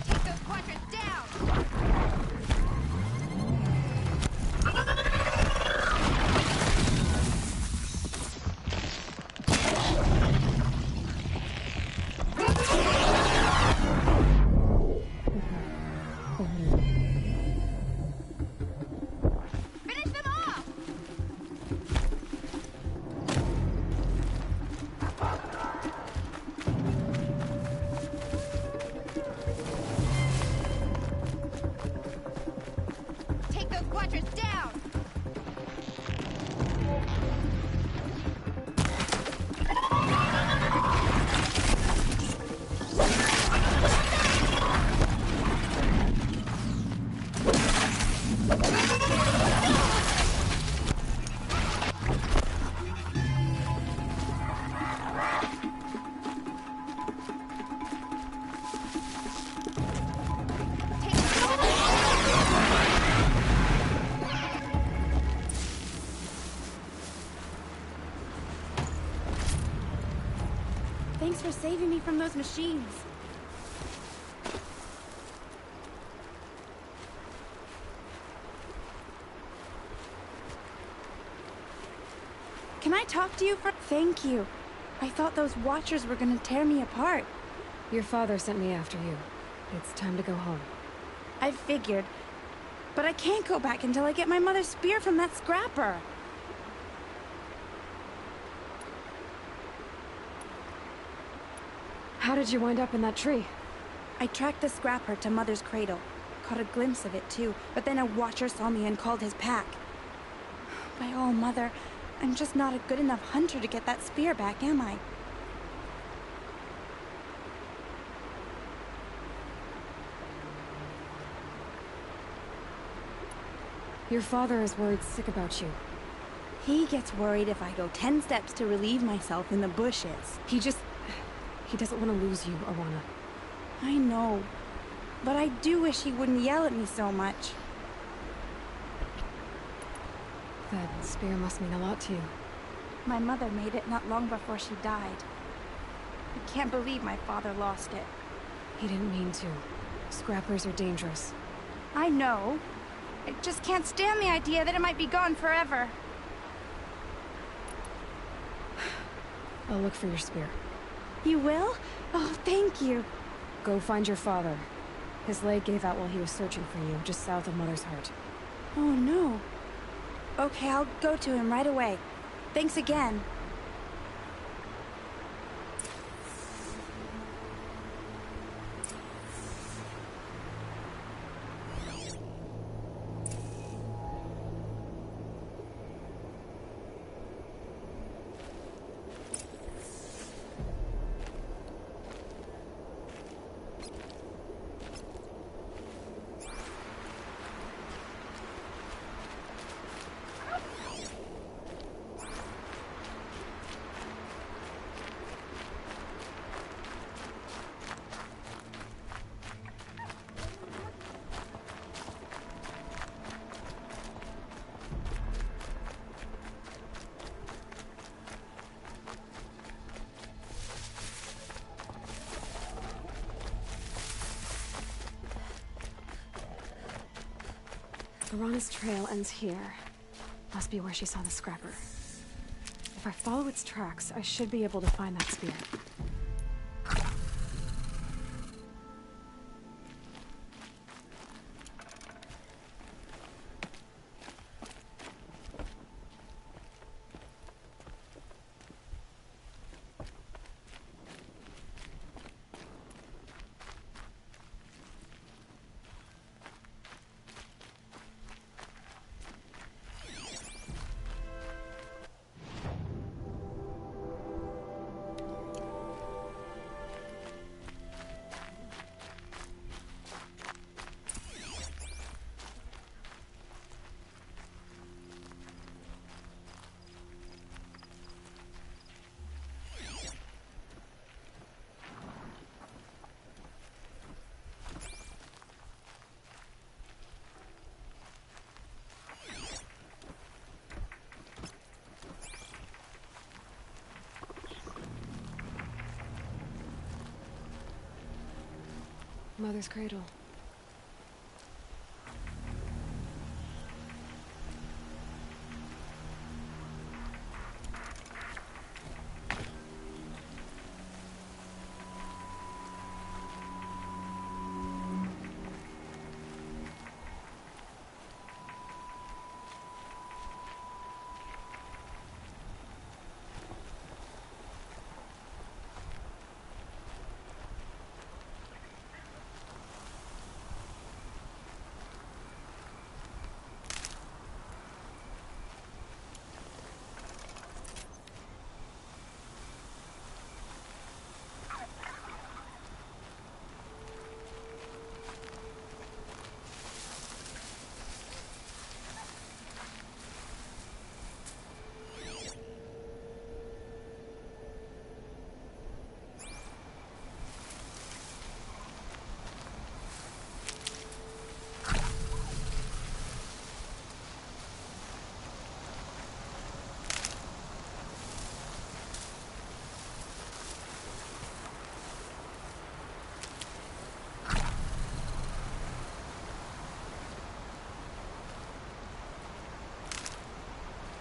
Take those quadrants down! Finish them off! Take those quadrants down! Thanks for saving me from those machines. Can I talk to you for— Thank you. I thought those watchers were gonna tear me apart. Your father sent me after you. It's time to go home. I figured. But I can't go back until I get my mother's spear from that scrapper. How did you wind up in that tree? I tracked the scrapper to Mother's cradle. Caught a glimpse of it too, but then a watcher saw me and called his pack. By all, Mother, I'm just not a good enough hunter to get that spear back, am I? Your father is worried sick about you. He gets worried if I go 10 steps to relieve myself in the bushes. He doesn't want to lose you, Arana. I know. But I do wish he wouldn't yell at me so much. That spear must mean a lot to you. My mother made it not long before she died. I can't believe my father lost it. He didn't mean to. Scrappers are dangerous. I know. I just can't stand the idea that it might be gone forever. I'll look for your spear. You will? Oh, thank you. Go find your father. His leg gave out while he was searching for you, just south of Mother's Heart. Oh, no. Okay, I'll go to him right away. Thanks again. Piranha's trail ends here. Must be where she saw the scrapper. If I follow its tracks, I should be able to find that spear. Mother's cradle.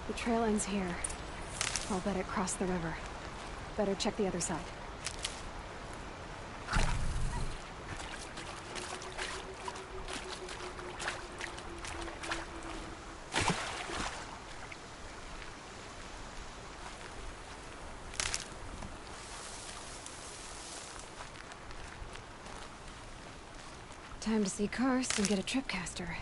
The trail ends here. I'll bet it crossed the river. Better check the other side. Time to see Karst and get a tripcaster.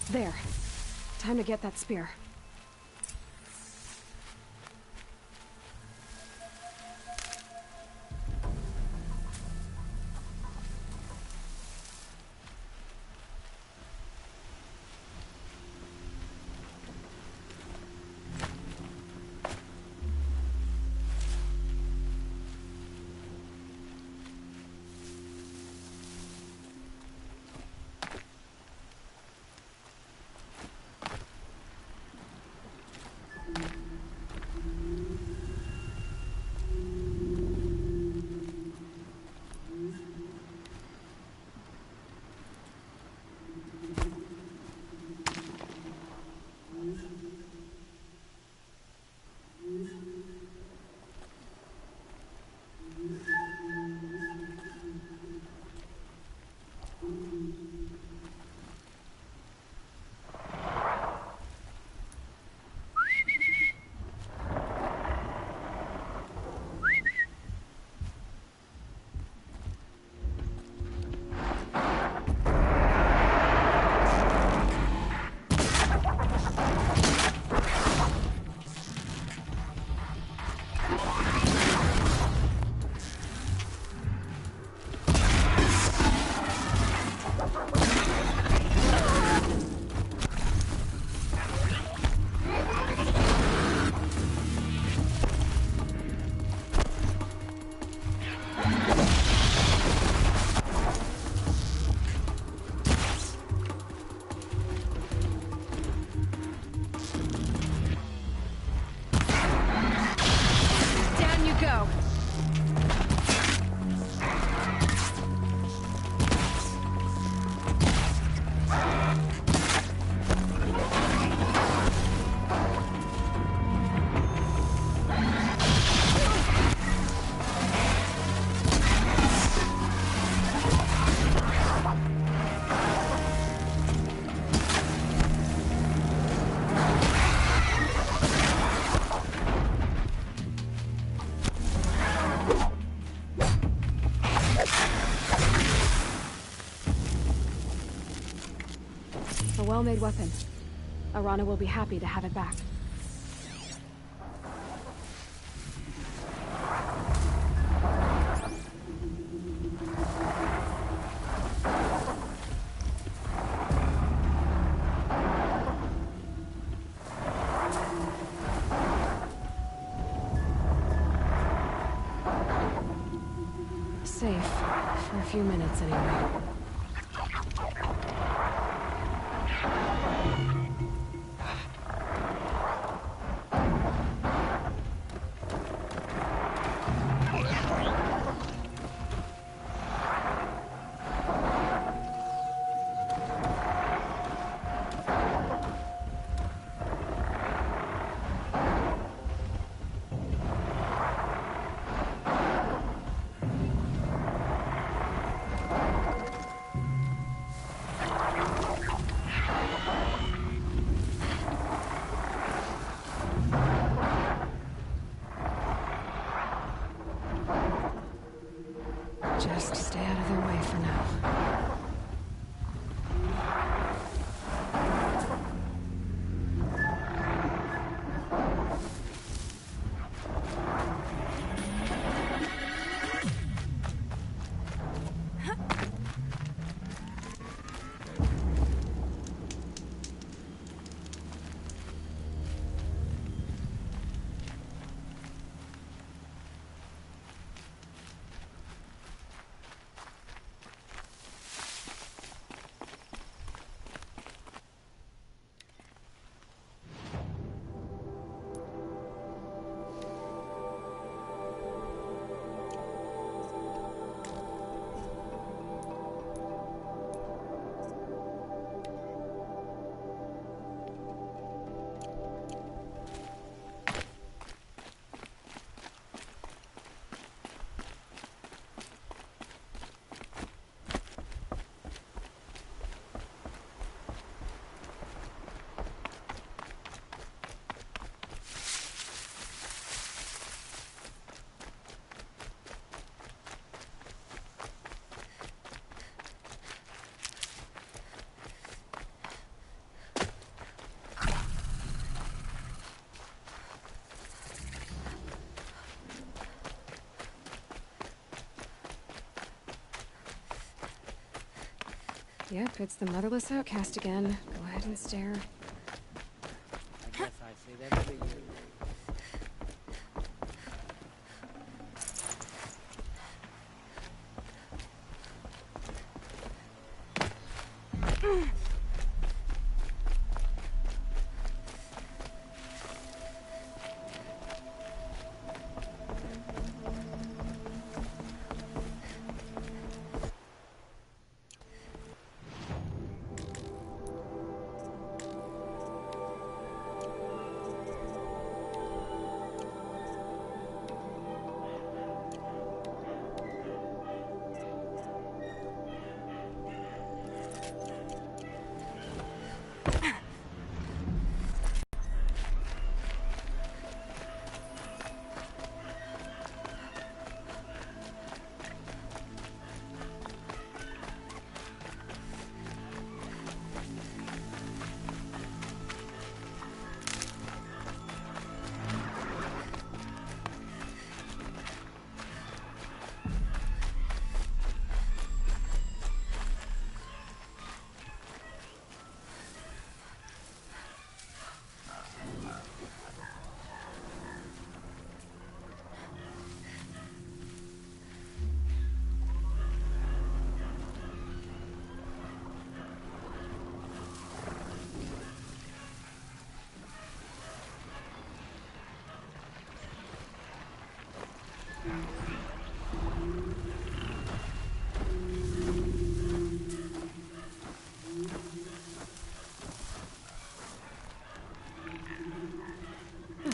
There. Time to get that spear. Go. A well-made weapon. Arana will be happy to have it back. Safe. For a few minutes, anyway. Just stay out of their way for now. Yep, it's the motherless outcast again. Go ahead and stare. I guess I say that for you.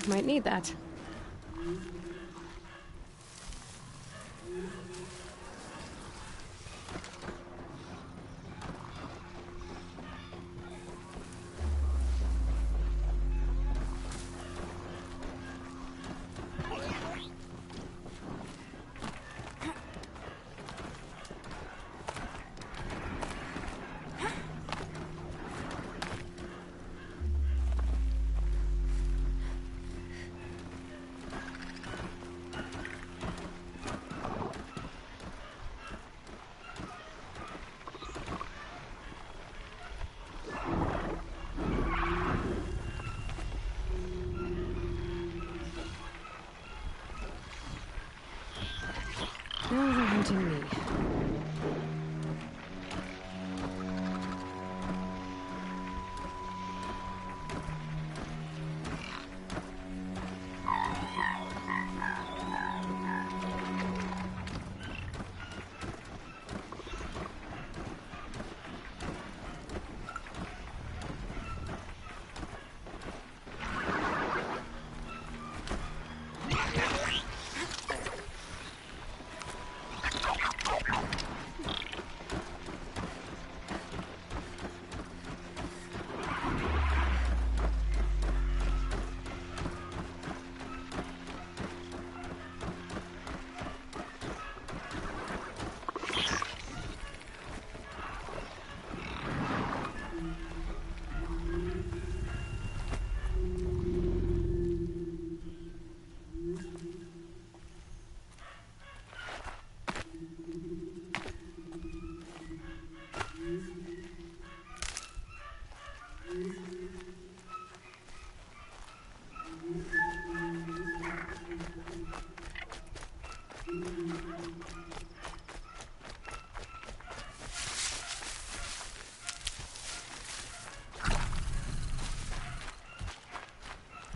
Might need that. Now they're hunting me.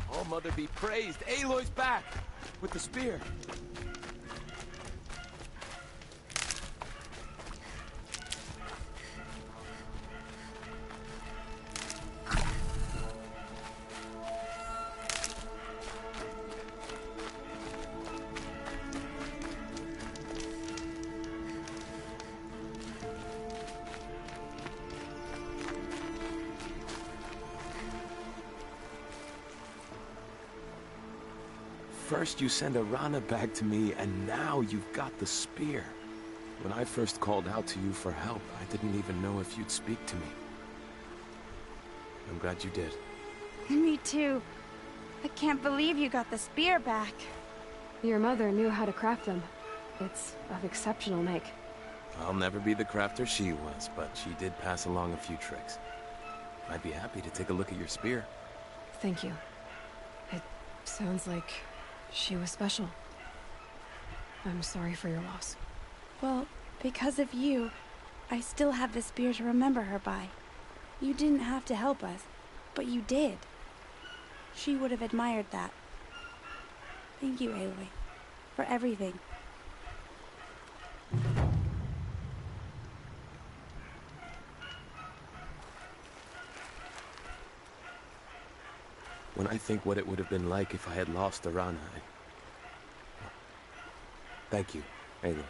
Oh, Mother be praised. Aloy's back with the spear. First you send Arana back to me, and now you've got the spear. When I first called out to you for help, I didn't even know if you'd speak to me. I'm glad you did. Me too. I can't believe you got the spear back. Your mother knew how to craft them. It's of exceptional make. I'll never be the crafter she was, but she did pass along a few tricks. I'd be happy to take a look at your spear. Thank you. It sounds like she was special. I'm sorry for your loss. Well, because of you, I still have the spear to remember her by. You didn't have to help us, but you did. She would have admired that. Thank you, Aloy, for everything. When I think what it would have been like if I had lost Arana, Thank you, Aloy.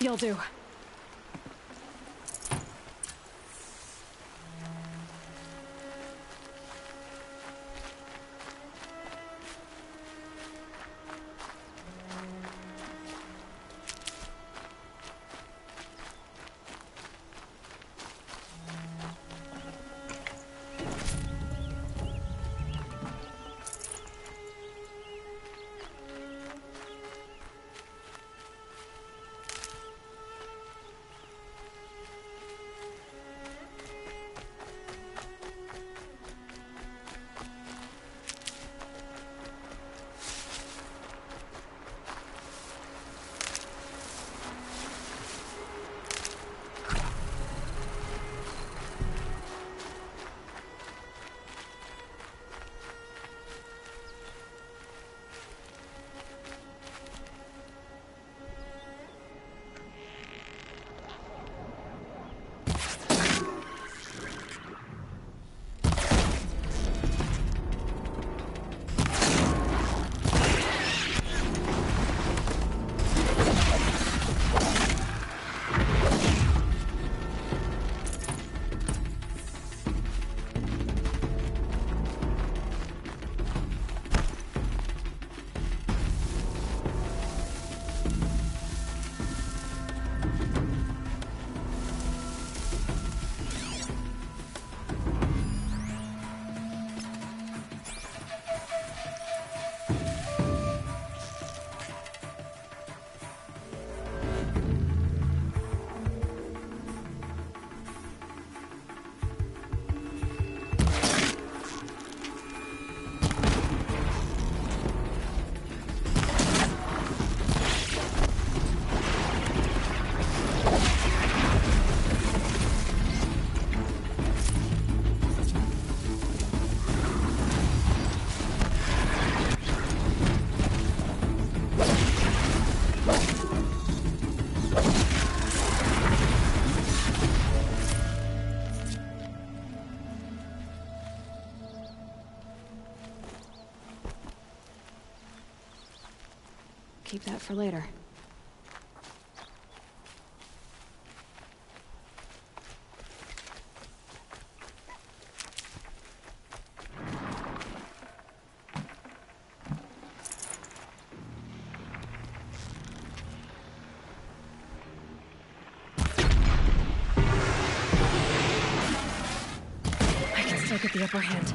Whiskey'll do. Keep that for later. I can still get the upper hand.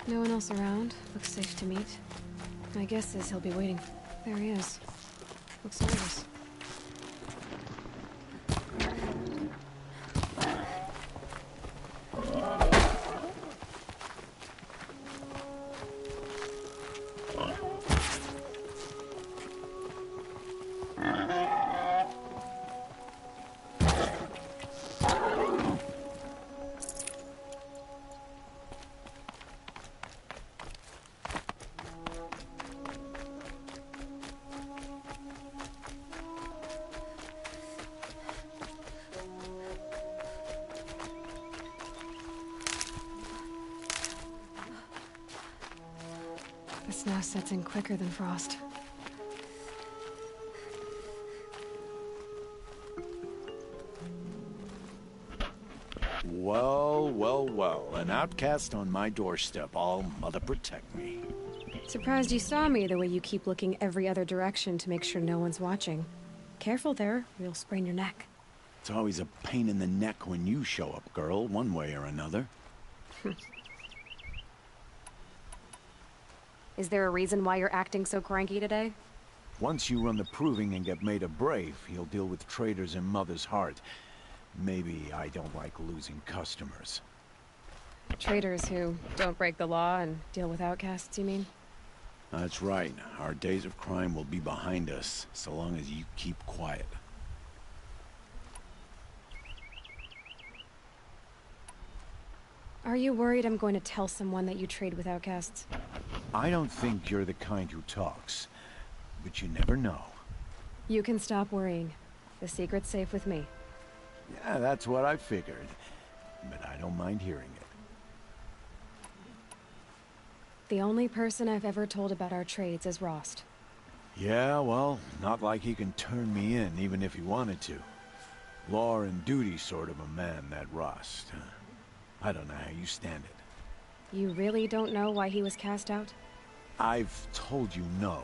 No one else around. Looks safe to meet. My guess is he'll be waiting. There he is. Looks nervous. The snow sets in quicker than frost. Well, well, well. An outcast on my doorstep. All mother protect me. Surprised you saw me the way you keep looking every other direction to make sure no one's watching. Careful there, or you'll sprain your neck. It's always a pain in the neck when you show up, girl, one way or another. Is there a reason why you're acting so cranky today? Once you run the proving and get made a brave, you'll deal with traitors in Mother's heart. Maybe I don't like losing customers. Traitors who don't break the law and deal with outcasts, you mean? That's right. Our days of crime will be behind us, so long as you keep quiet. Are you worried I'm going to tell someone that you trade with outcasts? I don't think you're the kind who talks, but you never know. You can stop worrying. The secret's safe with me. Yeah, that's what I figured, but I don't mind hearing it. The only person I've ever told about our trades is Rost. Yeah, well, not like he can turn me in, even if he wanted to. Law and duty sort of a man, that Rost. I don't know how you stand it. You really don't know why he was cast out? I've told you no.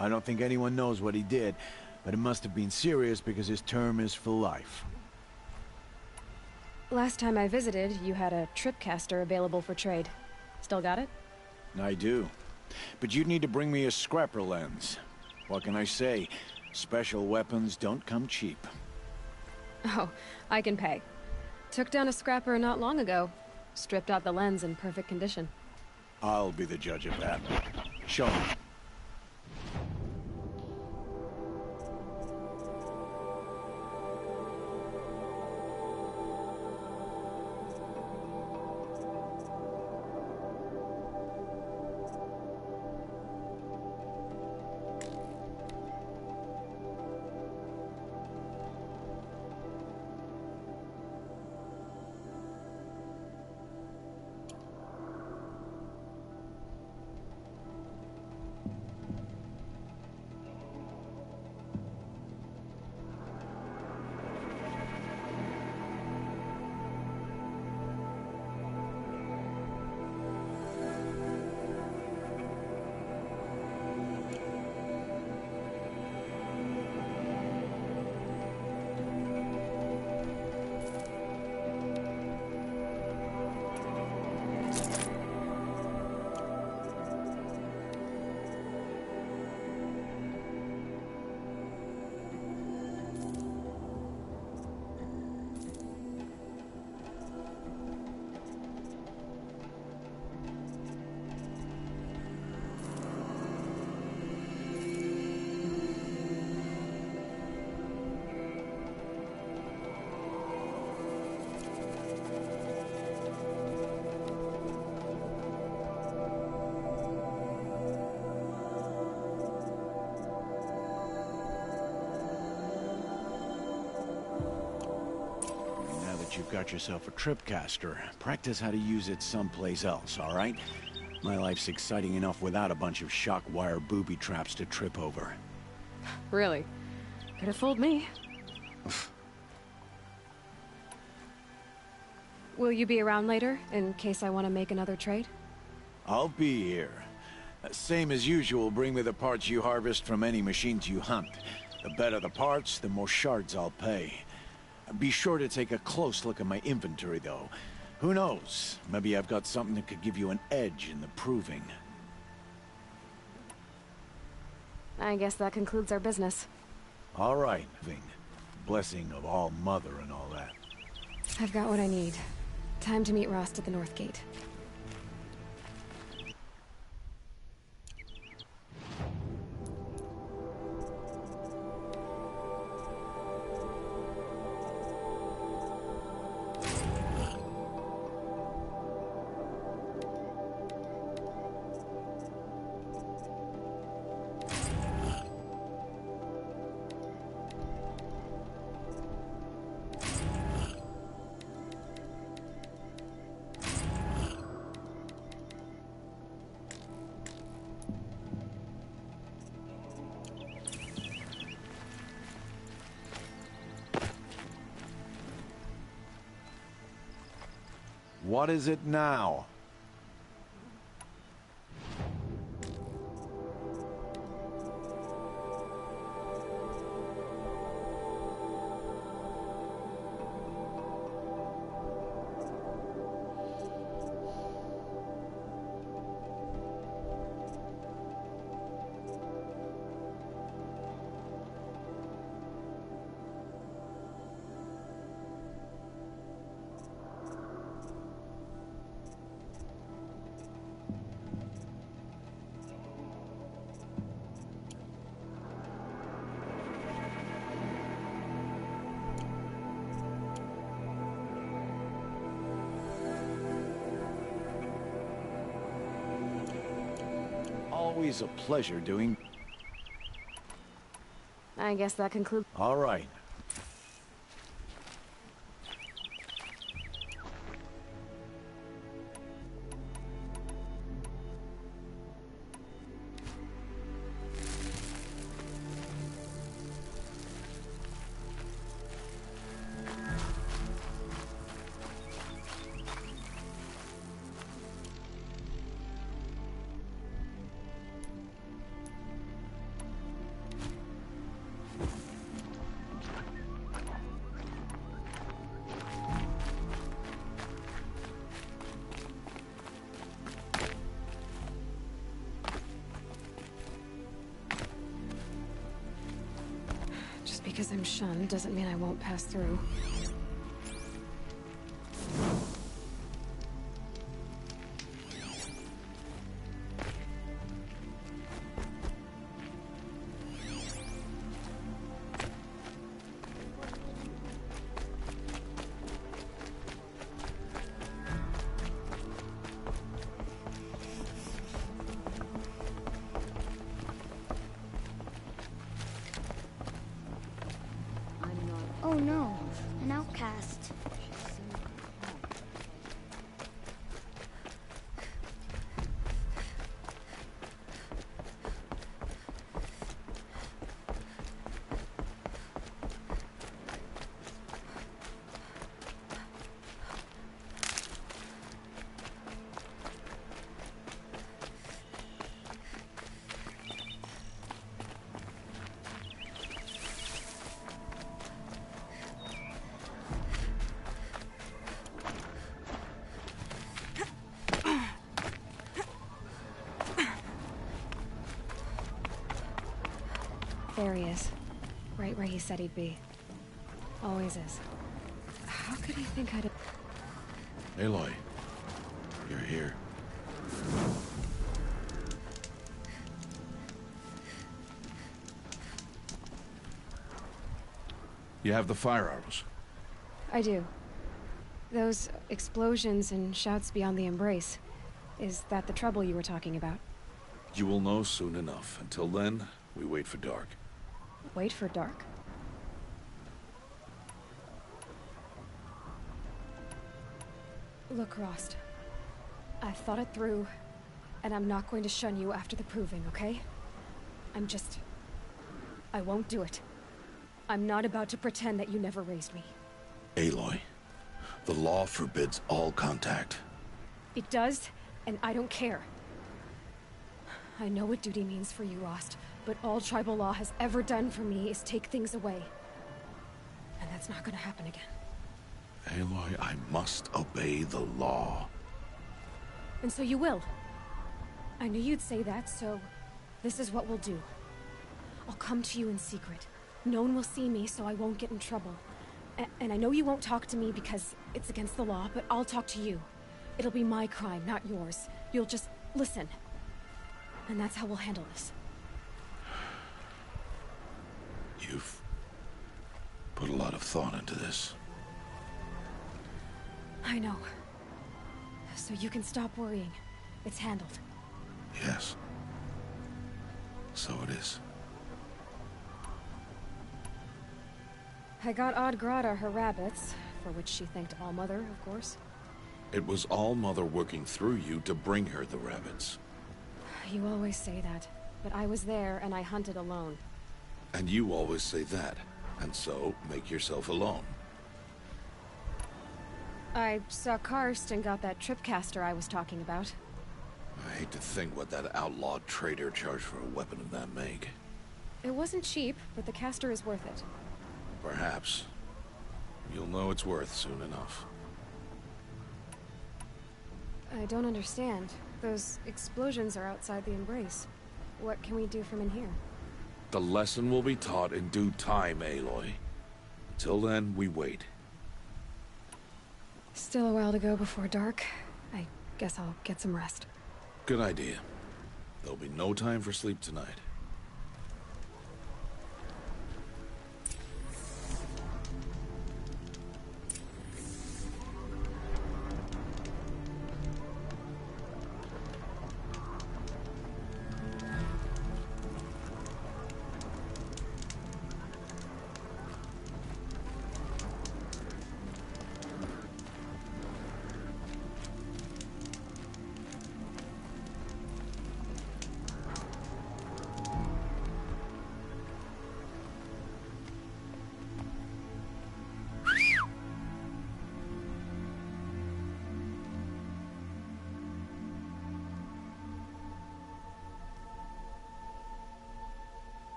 I don't think anyone knows what he did, but it must have been serious because his term is for life. Last time I visited, you had a tripcaster available for trade. Still got it? I do. But you'd need to bring me a scrapper lens. What can I say? Special weapons don't come cheap. Oh, I can pay. Took down a scrapper not long ago. Stripped out the lens in perfect condition. I'll be the judge of that. Show me. You've got yourself a tripcaster. Practice how to use it someplace else, all right? My life's exciting enough without a bunch of shock wire booby traps to trip over. Really? Could have fooled me. Will you be around later, in case I want to make another trade? I'll be here. Same as usual, bring me the parts you harvest from any machines you hunt. The better the parts, the more shards I'll pay. Be sure to take a close look at my inventory, though. Who knows? Maybe I've got something that could give you an edge in the proving. I guess that concludes our business. All right, blessing of all mother and all that. I've got what I need. Time to meet Rost at the North Gate. What is it now? Always a pleasure doing... I guess that concludes... All right. Just because I'm shunned doesn't mean I won't pass through. Oh no, an outcast. There he is. Right where he said he'd be. Always is. How could he think I'd... Aloy, you're here. You have the fire arrows. I do. Those explosions and shouts beyond the embrace. Is that the trouble you were talking about? You will know soon enough. Until then, we wait for dark. Wait for dark? Look, Rost. I've thought it through, and I'm not going to shun you after the proving, okay? I won't do it. I'm not about to pretend that you never raised me. Aloy, the law forbids all contact. It does, and I don't care. I know what duty means for you, Rost, but all tribal law has ever done for me is take things away. And that's not gonna happen again. Aloy, I must obey the law. And so you will. I knew you'd say that, so this is what we'll do. I'll come to you in secret. No one will see me, so I won't get in trouble. And I know you won't talk to me because it's against the law, but I'll talk to you. It'll be my crime, not yours. You'll just listen. And that's how we'll handle this. You've put a lot of thought into this. I know. So you can stop worrying. It's handled. Yes. So it is. I got Odd Grata her rabbits, for which she thanked Allmother, of course. It was All-Mother working through you to bring her the rabbits. You always say that, but I was there and I hunted alone. And you always say that, and so make yourself alone. I saw Karst and got that tripcaster I was talking about. I hate to think what that outlawed trader charged for a weapon of that make. It wasn't cheap, but the caster is worth it. Perhaps. You'll know it's worth soon enough. I don't understand. Those explosions are outside the Embrace. What can we do from in here? The lesson will be taught in due time, Aloy. Till then, we wait. Still a while to go before dark. I guess I'll get some rest. Good idea. There'll be no time for sleep tonight.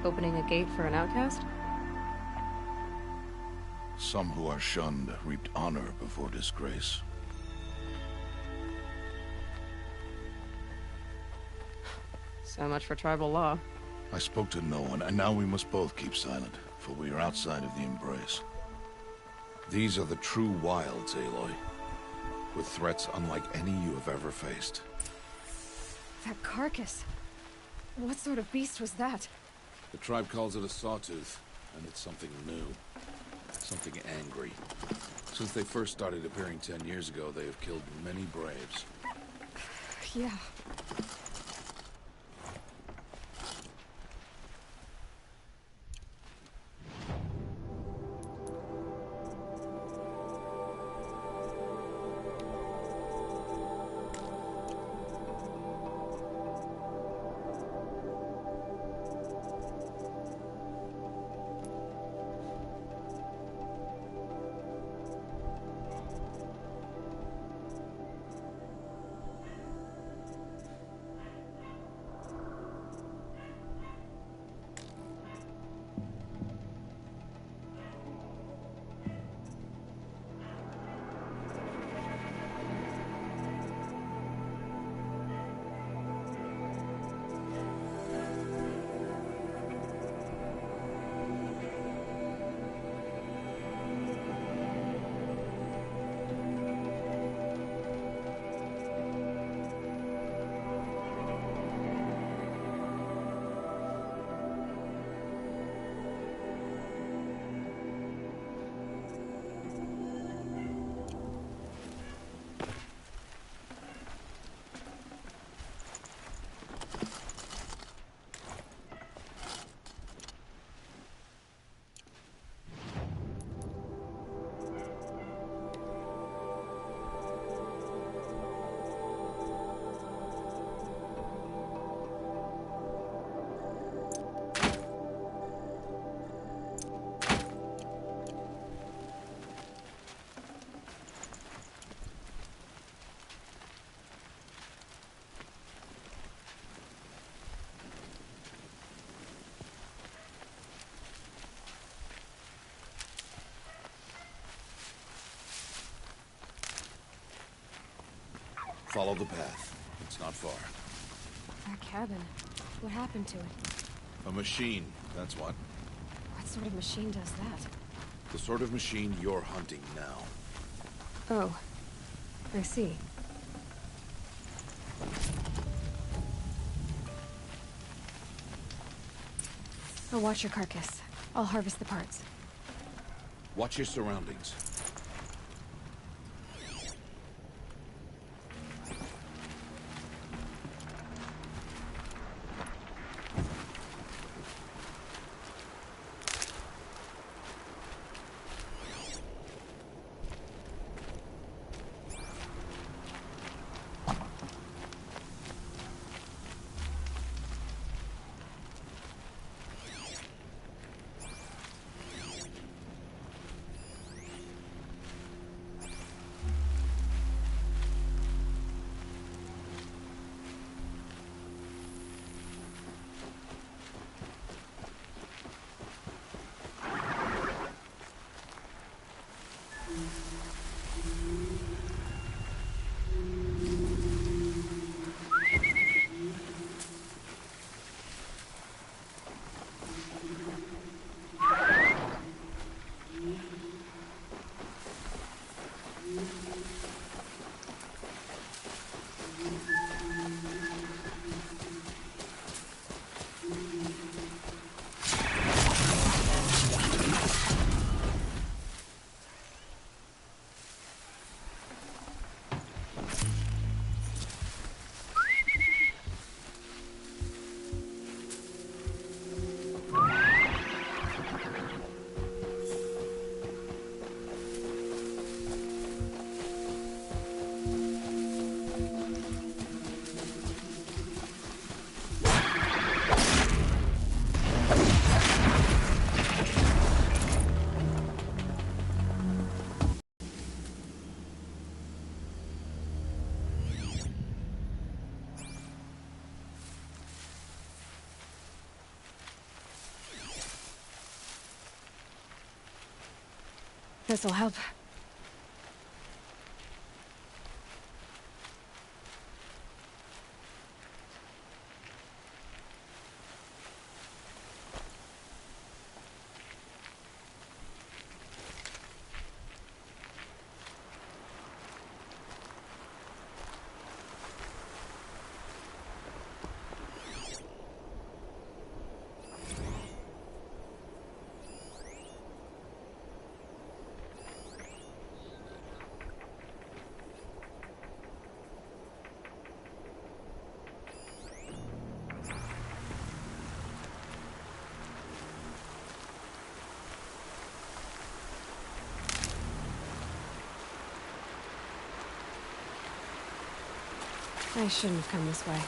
Opening a gate for an outcast? Some who are shunned reaped honor before disgrace. So much for tribal law. I spoke to no one, and now we must both keep silent, for we are outside of the Embrace. These are the true wilds, Aloy, with threats unlike any you have ever faced. That carcass. What sort of beast was that? The tribe calls it a sawtooth, and it's something new. Something angry. Since they first started appearing 10 years ago, they have killed many braves. Yeah. Follow the path. It's not far. That cabin. What happened to it? A machine, that's what. What sort of machine does that? The sort of machine you're hunting now. Oh. I see. I'll watch your carcass. I'll harvest the parts. Watch your surroundings. This'll help. I shouldn't have come this way.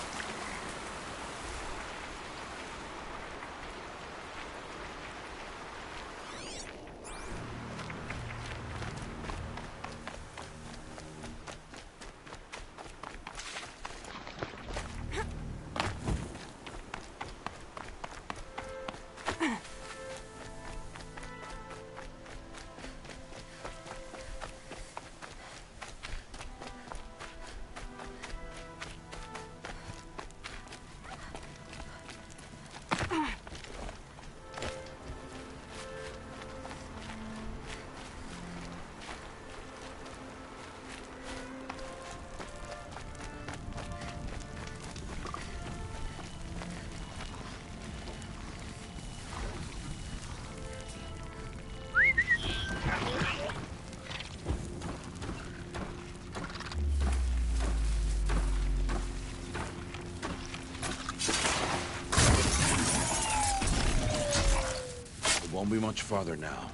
Won't be much farther now.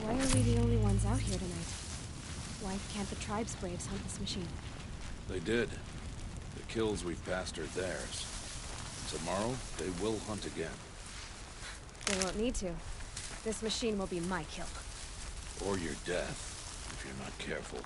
Why are we the only ones out here tonight? Why can't the tribe's braves hunt this machine? They did. The kills we've passed are theirs. Tomorrow, they will hunt again. They won't need to. This machine will be my kill. Or your death, if you're not careful.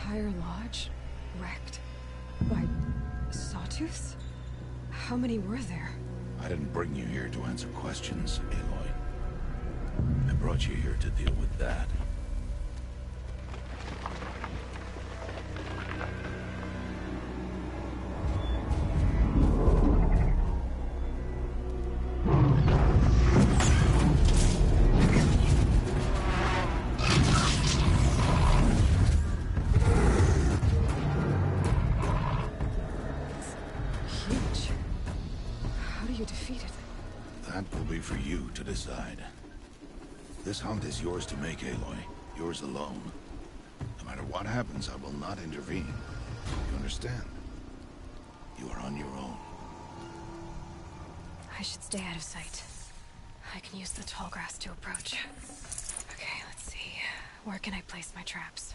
entire lodge wrecked by sawtooths? How many were there? I didn't bring you here to answer questions, Aloy. I brought you here to deal with that. Huge. How do you defeat it? That will be for you to decide. This hunt is yours to make, Aloy. Yours alone. No matter what happens, I will not intervene. You understand? You are on your own. I should stay out of sight. I can use the tall grass to approach. Okay, let's see. Where can I place my traps?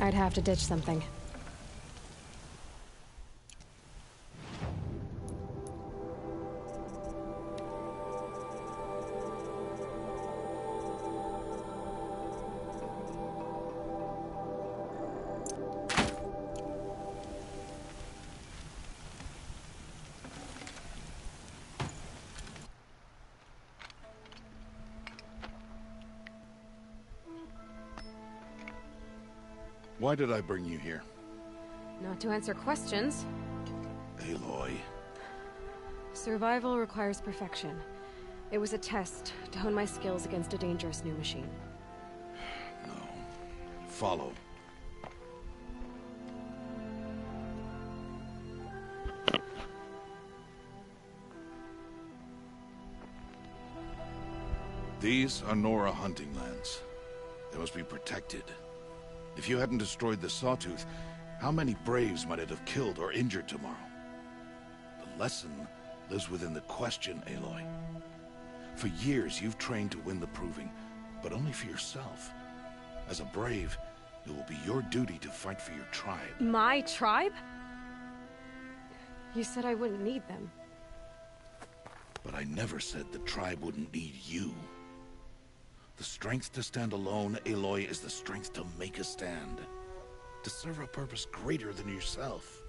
I'd have to ditch something. Why did I bring you here? Not to answer questions. Aloy. Survival requires perfection. It was a test to hone my skills against a dangerous new machine. No. Follow. These are Nora hunting lands. They must be protected. If you hadn't destroyed the Sawtooth, how many Braves might it have killed or injured tomorrow? The lesson lives within the question, Aloy. For years, you've trained to win the Proving, but only for yourself. As a Brave, it will be your duty to fight for your tribe. My tribe? You said I wouldn't need them. But I never said the tribe wouldn't need you. The strength to stand alone, Aloy, is the strength to make a stand. To serve a purpose greater than yourself.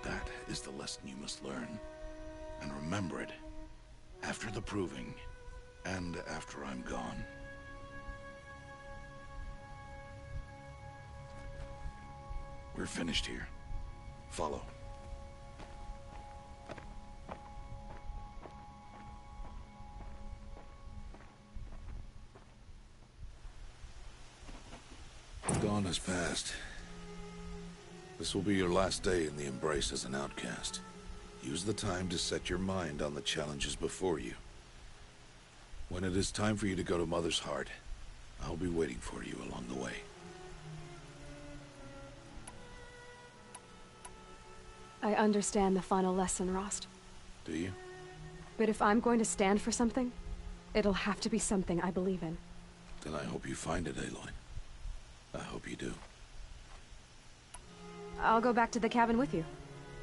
That is the lesson you must learn. And remember it. After the Proving. And after I'm gone. We're finished here. Follow. Dawn has passed. This will be your last day in the Embrace as an outcast. Use the time to set your mind on the challenges before you. When it is time for you to go to Mother's Heart, I'll be waiting for you along the way. I understand the final lesson, Rost. Do you? But if I'm going to stand for something, it'll have to be something I believe in. Then I hope you find it, Aloy. I hope you do. I'll go back to the cabin with you.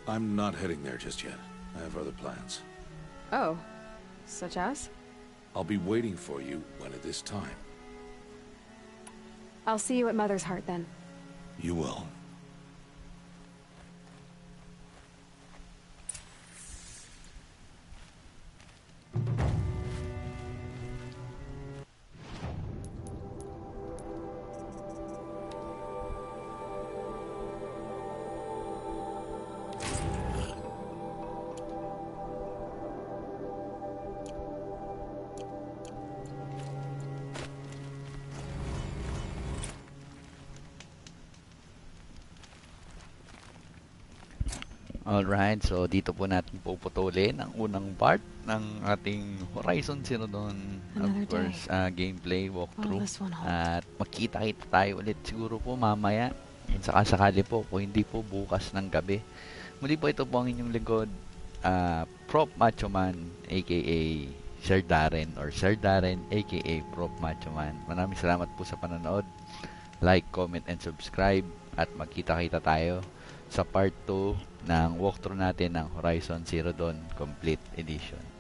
I'm not heading there just yet. I have other plans. Oh. Such as? I'll be waiting for you when it is time. I'll see you at Mother's Heart then. You will. Alright, so dito po natin puputulin ang unang part ng ating Horizon Zero Dawn, of Another course, gameplay walkthrough. this one hold? At makita-kita tayo ulit siguro po mamaya. Sakali po, kung hindi po bukas ng gabi. Muli po ito po ang inyong lingkod, Prop Macho Man, aka Sir Darren, or Sir Darren, aka Prop Macho Man. Maraming salamat po sa panonood. Like, comment, and subscribe. At magkita-kita tayo sa part 2 ng walkthrough natin ng Horizon Zero Dawn Complete Edition.